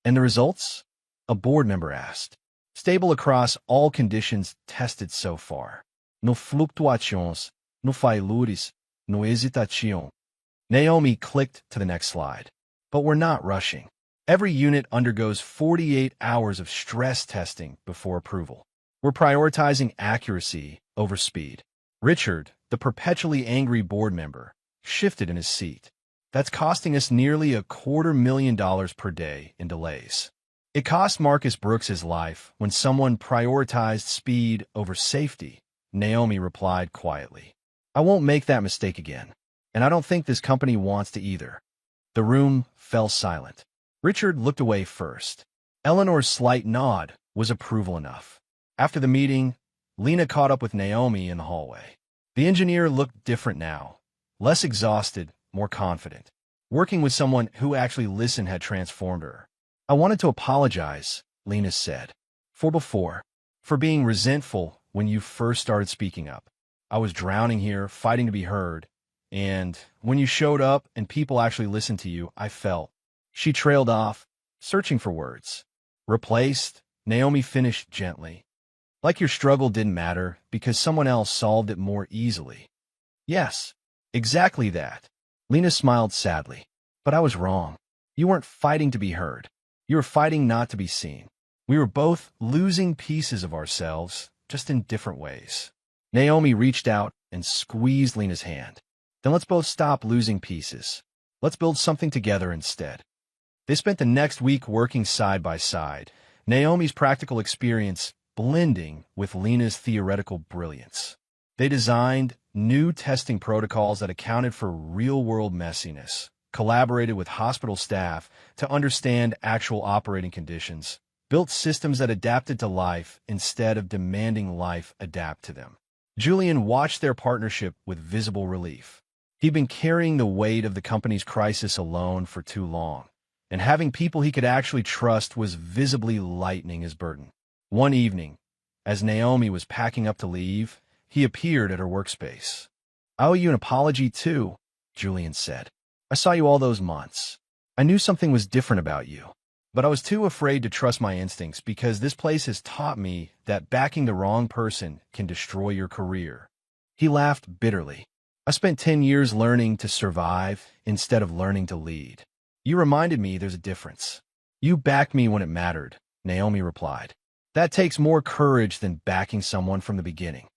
And the results? A board member asked. Stable across all conditions tested so far. No fluctuações, no failures, no hesitation. Naomi clicked to the next slide. But we're not rushing. Every unit undergoes 48 hours of stress testing before approval. We're prioritizing accuracy over speed. Richard, the perpetually angry board member, shifted in his seat. That's costing us nearly $250,000 per day in delays. It cost Marcus Brooks his life when someone prioritized speed over safety, Naomi replied quietly. I won't make that mistake again, and I don't think this company wants to either. The room fell silent. Richard looked away first. Eleanor's slight nod was approval enough. After the meeting, Lena caught up with Naomi in the hallway. The engineer looked different now, less exhausted, more confident. Working with someone who actually listened had transformed her. I wanted to apologize, Lena said, for being resentful when you first started speaking up. I was drowning here, fighting to be heard, and when you showed up and people actually listened to you, I felt. She trailed off, searching for words. Replaced, Naomi finished gently. Like your struggle didn't matter because someone else solved it more easily. Yes, exactly that. Lena smiled sadly. But I was wrong. You weren't fighting to be heard. You were fighting not to be seen. We were both losing pieces of ourselves, just in different ways. Naomi reached out and squeezed Lena's hand. Then let's both stop losing pieces. Let's build something together instead. They spent the next week working side by side, Naomi's practical experience blending with Lena's theoretical brilliance. They designed new testing protocols that accounted for real-world messiness, collaborated with hospital staff to understand actual operating conditions, built systems that adapted to life instead of demanding life adapt to them. Julian watched their partnership with visible relief. He'd been carrying the weight of the company's crisis alone for too long, and having people he could actually trust was visibly lightening his burden. One evening, as Naomi was packing up to leave, he appeared at her workspace. I owe you an apology too, Julian said. I saw you all those months. I knew something was different about you, but I was too afraid to trust my instincts because this place has taught me that backing the wrong person can destroy your career. He laughed bitterly. I spent 10 years learning to survive instead of learning to lead. You reminded me there's a difference. You backed me when it mattered, Naomi replied. That takes more courage than backing someone from the beginning.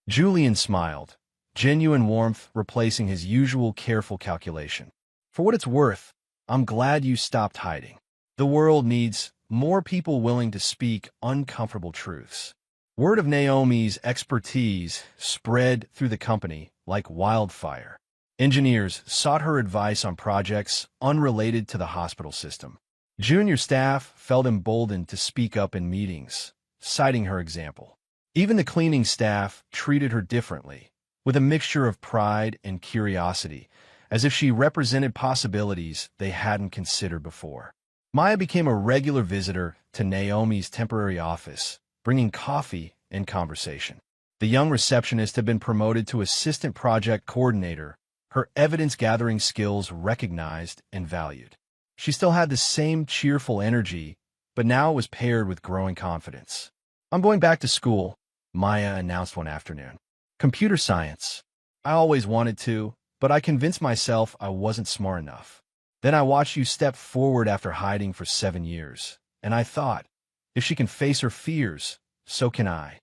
Julian smiled, genuine warmth replacing his usual careful calculation. For what it's worth, I'm glad you stopped hiding. The world needs more people willing to speak uncomfortable truths. Word of Naomi's expertise spread through the company like wildfire. Engineers sought her advice on projects unrelated to the hospital system. Junior staff felt emboldened to speak up in meetings, citing her example. Even the cleaning staff treated her differently, with a mixture of pride and curiosity, as if she represented possibilities they hadn't considered before. Maya became a regular visitor to Naomi's temporary office, bringing coffee and conversation. The young receptionist had been promoted to assistant project coordinator, her evidence-gathering skills recognized and valued. She still had the same cheerful energy, but now it was paired with growing confidence. I'm going back to school, Maya announced one afternoon. Computer science. I always wanted to, but I convinced myself I wasn't smart enough. Then I watched you step forward after hiding for 7 years, and I thought, if she can face her fears, so can I.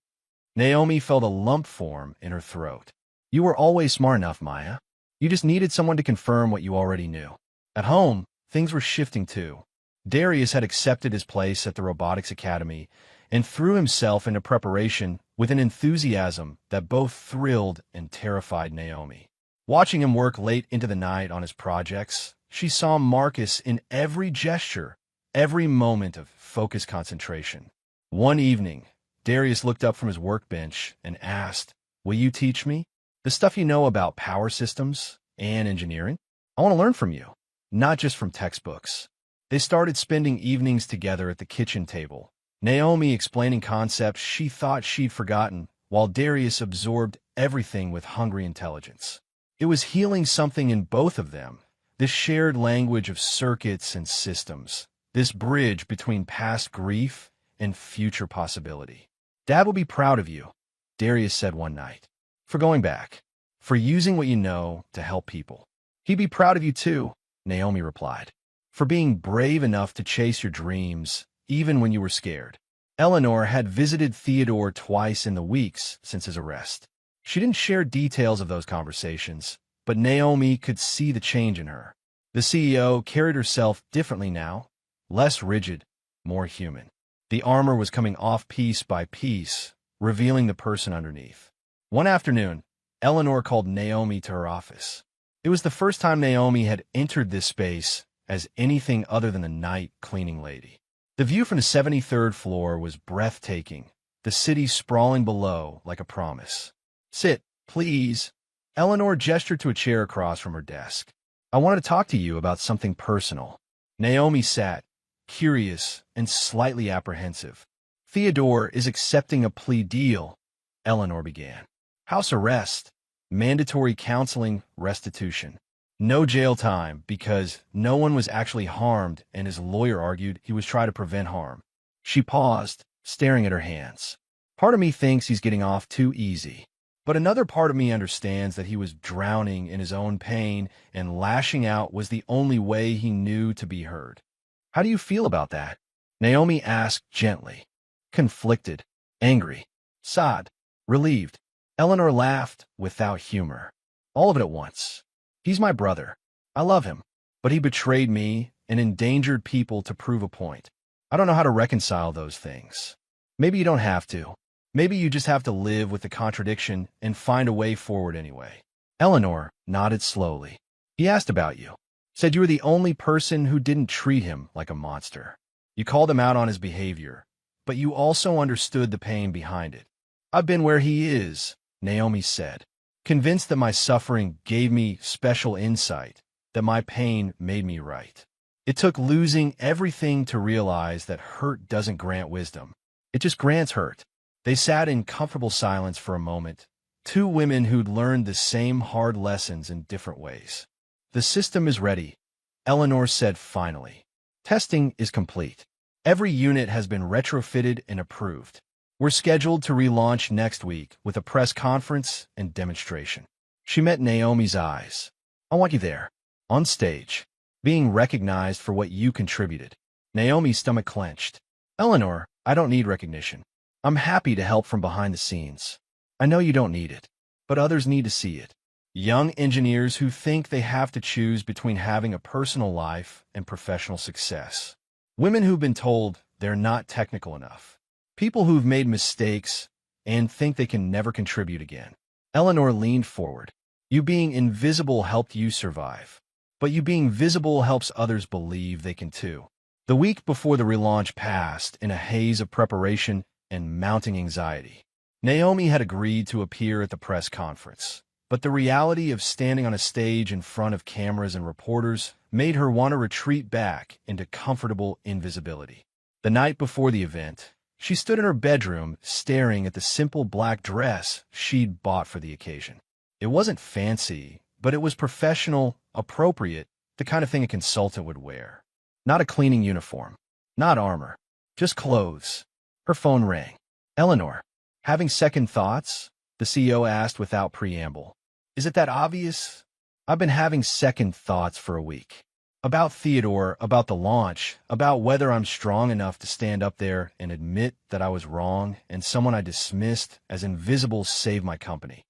Naomi felt a lump form in her throat. You were always smart enough, Maya. You just needed someone to confirm what you already knew. At home, things were shifting too. Darius had accepted his place at the Robotics Academy and threw himself into preparation with an enthusiasm that both thrilled and terrified Naomi. Watching him work late into the night on his projects, she saw Marcus in every gesture, every moment of focused concentration. One evening, Darius looked up from his workbench and asked, "Will you teach me?" The stuff you know about power systems and engineering? I want to learn from you, not just from textbooks. They started spending evenings together at the kitchen table, Naomi explaining concepts she thought she'd forgotten, while Darius absorbed everything with hungry intelligence. It was healing something in both of them, this shared language of circuits and systems, this bridge between past grief and future possibility. Dad will be proud of you, Darius said one night, for going back, for using what you know to help people. He'd be proud of you too, Naomi replied, for being brave enough to chase your dreams, even when you were scared. Eleanor had visited Theodore twice in the weeks since his arrest. She didn't share details of those conversations, but Naomi could see the change in her. The CEO carried herself differently now, less rigid, more human. The armor was coming off piece by piece, revealing the person underneath. One afternoon, Eleanor called Naomi to her office. It was the first time Naomi had entered this space as anything other than a night cleaning lady. The view from the 73rd floor was breathtaking, the city sprawling below like a promise. Sit, please. Eleanor gestured to a chair across from her desk. I wanted to talk to you about something personal. Naomi sat, curious and slightly apprehensive. Theodore is accepting a plea deal, Eleanor began. House arrest, mandatory counseling, restitution. No jail time because no one was actually harmed and his lawyer argued he was trying to prevent harm. She paused, staring at her hands. Part of me thinks he's getting off too easy. But another part of me understands that he was drowning in his own pain and lashing out was the only way he knew to be heard. How do you feel about that? Naomi asked gently. Conflicted, angry, sad, relieved. Eleanor laughed without humor. All of it at once. He's my brother. I love him. But he betrayed me and endangered people to prove a point. I don't know how to reconcile those things. Maybe you don't have to. Maybe you just have to live with the contradiction and find a way forward anyway. Eleanor nodded slowly. He asked about you. Said you were the only person who didn't treat him like a monster. You called him out on his behavior, but you also understood the pain behind it. I've been where he is, Naomi said, convinced that my suffering gave me special insight, that my pain made me right. It took losing everything to realize that hurt doesn't grant wisdom. It just grants hurt. They sat in comfortable silence for a moment, two women who'd learned the same hard lessons in different ways. The system is ready, Eleanor said finally. Testing is complete. Every unit has been retrofitted and approved. We're scheduled to relaunch next week with a press conference and demonstration. She met Naomi's eyes. I want you there, on stage, being recognized for what you contributed. Naomi's stomach clenched. Eleanor, I don't need recognition. I'm happy to help from behind the scenes. I know you don't need it, but others need to see it. Young engineers who think they have to choose between having a personal life and professional success. Women who've been told they're not technical enough. People who've made mistakes and think they can never contribute again. Eleanor leaned forward. You being invisible helped you survive, but you being visible helps others believe they can too. The week before the relaunch passed in a haze of preparation and mounting anxiety. Naomi had agreed to appear at the press conference, but the reality of standing on a stage in front of cameras and reporters made her want to retreat back into comfortable invisibility. The night before the event, she stood in her bedroom staring at the simple black dress she'd bought for the occasion. It wasn't fancy, but it was professional, appropriate, the kind of thing a consultant would wear. Not a cleaning uniform, not armor, just clothes. Her phone rang. Eleanor, having second thoughts? The CEO asked without preamble. Is it that obvious? I've been having second thoughts for a week. About Theodore, about the launch, about whether I'm strong enough to stand up there and admit that I was wrong and someone I dismissed as invisible saved my company.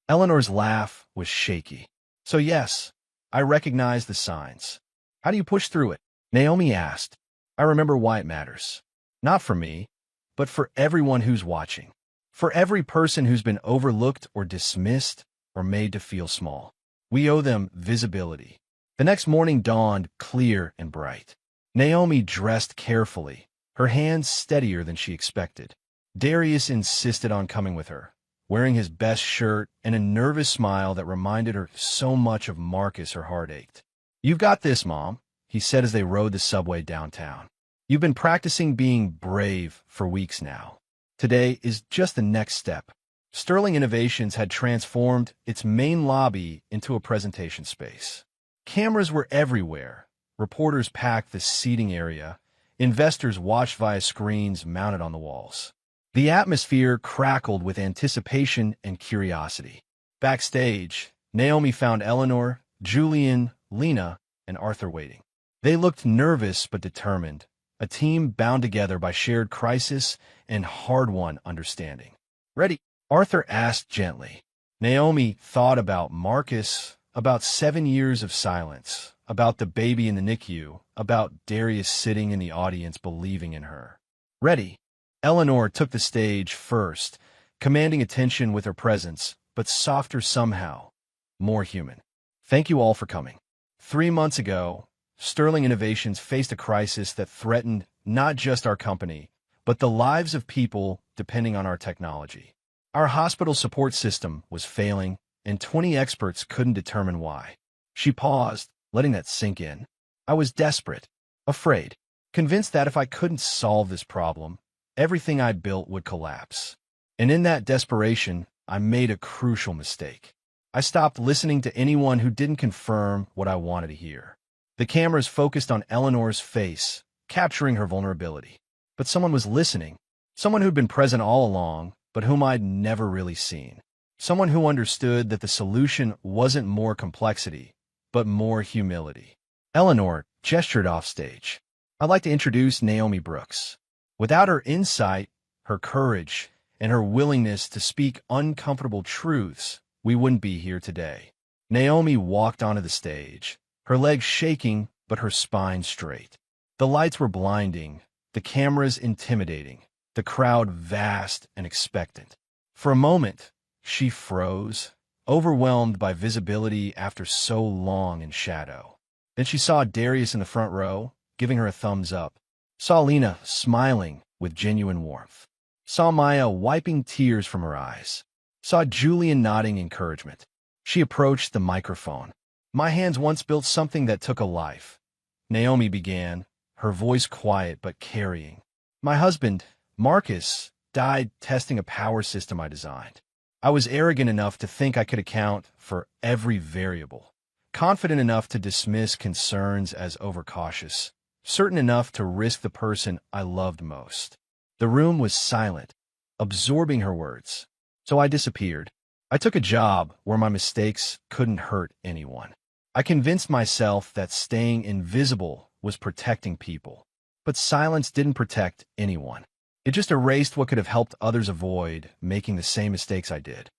Eleanor's laugh was shaky. So yes, I recognize the signs. How do you push through it? Naomi asked. I remember why it matters. Not for me, but for everyone who's watching. For every person who's been overlooked or dismissed or made to feel small. We owe them visibility. The next morning dawned clear and bright. Naomi dressed carefully, her hands steadier than she expected. Darius insisted on coming with her, wearing his best shirt and a nervous smile that reminded her so much of Marcus. Her heart ached. "You've got this, Mom," he said as they rode the subway downtown. "You've been practicing being brave for weeks now. Today is just the next step." Sterling Innovations had transformed its main lobby into a presentation space. Cameras were everywhere. Reporters packed the seating area. Investors watched via screens mounted on the walls. The atmosphere crackled with anticipation and curiosity. Backstage, Naomi found Eleanor, Julian, Lena, and Arthur waiting. They looked nervous but determined, a team bound together by shared crisis and hard-won understanding. "Ready?" Arthur asked gently. Naomi thought about Marcus, about 7 years of silence, about the baby in the NICU, about Darius sitting in the audience believing in her. "Ready." Eleanor took the stage first, commanding attention with her presence, but softer somehow, more human. "Thank you all for coming. 3 months ago, Sterling Innovations faced a crisis that threatened not just our company, but the lives of people depending on our technology. Our hospital support system was failing, and 20 experts couldn't determine why." She paused, letting that sink in. "I was desperate, afraid, convinced that if I couldn't solve this problem, everything I built would collapse. And in that desperation, I made a crucial mistake. I stopped listening to anyone who didn't confirm what I wanted to hear." The cameras focused on Eleanor's face, capturing her vulnerability. But someone was listening, someone who'd been present all along, but whom I'd never really seen. Someone who understood that the solution wasn't more complexity, but more humility. Eleanor gestured offstage. "I'd like to introduce Naomi Brooks. Without her insight, her courage, and her willingness to speak uncomfortable truths, we wouldn't be here today." Naomi walked onto the stage, her legs shaking but her spine straight. The lights were blinding, the cameras intimidating, the crowd vast and expectant. For a moment, she froze, overwhelmed by visibility after so long in shadow. Then she saw Darius in the front row, giving her a thumbs up. Saw Lena smiling with genuine warmth. Saw Maya wiping tears from her eyes. Saw Julian nodding encouragement. She approached the microphone. "My hands once built something that took a life," Naomi began, her voice quiet but carrying. "My husband, Marcus, died testing a power system I designed. I was arrogant enough to think I could account for every variable, confident enough to dismiss concerns as overcautious, certain enough to risk the person I loved most." The room was silent, absorbing her words. "So I disappeared. I took a job where my mistakes couldn't hurt anyone. I convinced myself that staying invisible was protecting people. But silence didn't protect anyone. It just erased what could have helped others avoid making the same mistakes I did."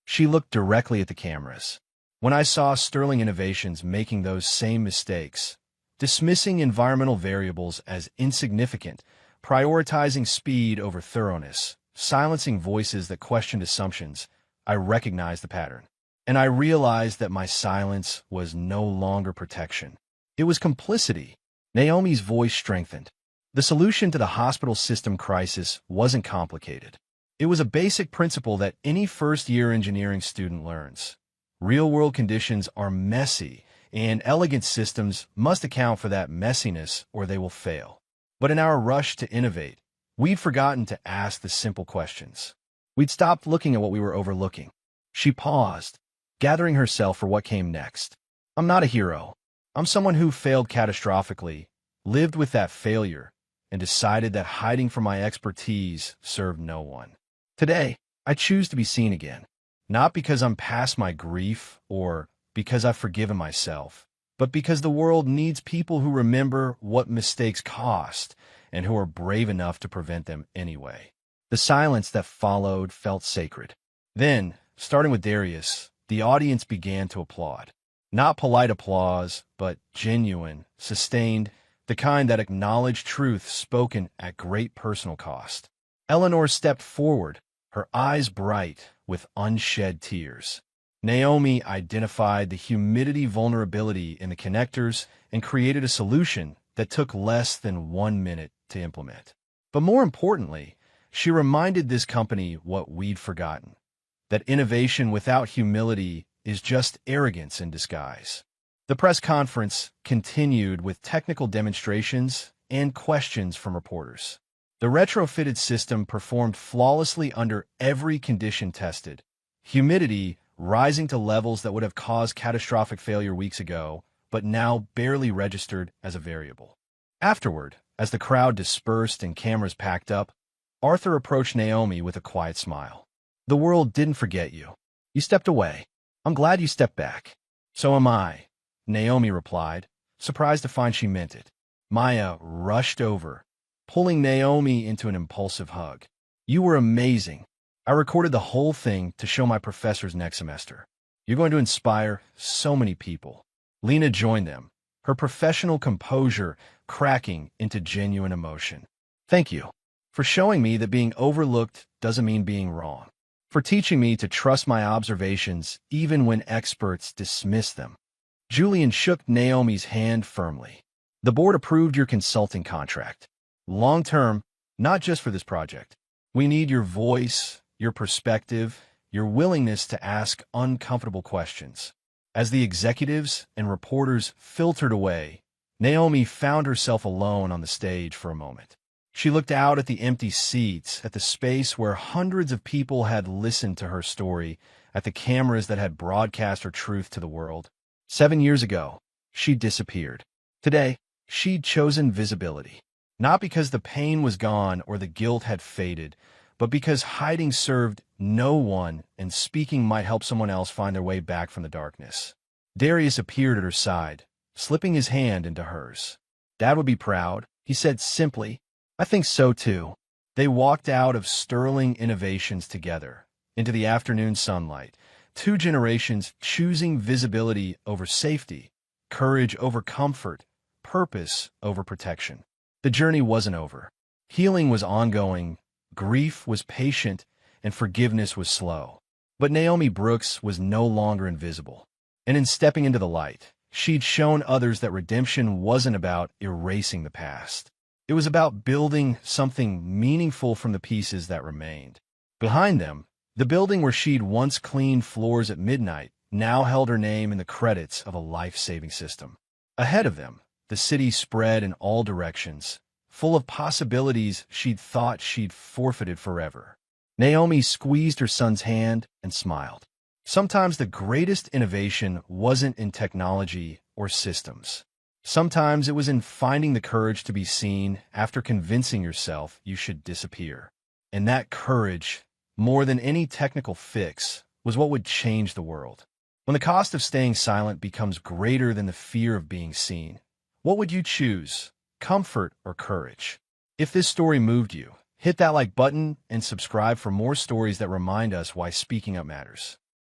She looked directly at the cameras. "When I saw Sterling Innovations making those same mistakes, dismissing environmental variables as insignificant, prioritizing speed over thoroughness, silencing voices that questioned assumptions, I recognized the pattern. And I realized that my silence was no longer protection. It was complicity." Naomi's voice strengthened. The solution to the hospital system crisis wasn't complicated. It was a basic principle that any first-year engineering student learns. Real-world conditions are messy, and elegant systems must account for that messiness or they will fail. But in our rush to innovate, we'd forgotten to ask the simple questions. We'd stopped looking at what we were overlooking. She paused, gathering herself for what came next. "I'm not a hero. I'm someone who failed catastrophically, lived with that failure, and decided that hiding from my expertise served no one. Today, I choose to be seen again, not because I'm past my grief or because I've forgiven myself, but because the world needs people who remember what mistakes cost and who are brave enough to prevent them anyway." The silence that followed felt sacred. Then, starting with Darius, the audience began to applaud. Not polite applause, but genuine, sustained, the kind that acknowledged truth spoken at great personal cost. Eleanor stepped forward, her eyes bright with unshed tears. Naomi identified the humidity vulnerability in the connectors and created a solution that took less than 1 minute to implement. But more importantly, she reminded this company what we'd forgotten. that innovation without humility is just arrogance in disguise. The press conference continued with technical demonstrations and questions from reporters. The retrofitted system performed flawlessly under every condition tested. Humidity rising to levels that would have caused catastrophic failure weeks ago, but now barely registered as a variable. Afterward, as the crowd dispersed and cameras packed up, Arthur approached Naomi with a quiet smile. The world didn't forget you. You stepped away. I'm glad you stepped back. So am I, Naomi replied, surprised to find she meant it. Maya rushed over, pulling Naomi into an impulsive hug. You were amazing. I recorded the whole thing to show my professors next semester. You're going to inspire so many people. Lena joined them, her professional composure cracking into genuine emotion. Thank you for showing me that being overlooked doesn't mean being wrong, for teaching me to trust my observations even when experts dismiss them. Julian shook Naomi's hand firmly. The board approved your consulting contract. Long-term, not just for this project. We need your voice, your perspective, your willingness to ask uncomfortable questions. As the executives and reporters filtered away, Naomi found herself alone on the stage for a moment. She looked out at the empty seats, at the space where hundreds of people had listened to her story, at the cameras that had broadcast her truth to the world. 7 years ago, she'd disappeared. Today, she'd chosen visibility. Not because the pain was gone or the guilt had faded, but because hiding served no one and speaking might help someone else find their way back from the darkness. Darius appeared at her side, slipping his hand into hers. Dad would be proud, he said simply. I think so too. They walked out of Sterling Innovations together, into the afternoon sunlight, 2 generations choosing visibility over safety, courage over comfort, purpose over protection. The journey wasn't over. Healing was ongoing, grief was patient, and forgiveness was slow. But Naomi Brooks was no longer invisible. And in stepping into the light, she'd shown others that redemption wasn't about erasing the past. It was about building something meaningful from the pieces that remained. Behind them, the building where she'd once cleaned floors at midnight now held her name in the credits of a life-saving system. Ahead of them, the city spread in all directions, full of possibilities she'd thought she'd forfeited forever. Naomi squeezed her son's hand and smiled. Sometimes the greatest innovation wasn't in technology or systems. Sometimes it was in finding the courage to be seen after convincing yourself you should disappear. And that courage, more than any technical fix, was what would change the world. When the cost of staying silent becomes greater than the fear of being seen, what would you choose, comfort or courage? If this story moved you, hit that like button and subscribe for more stories that remind us why speaking up matters.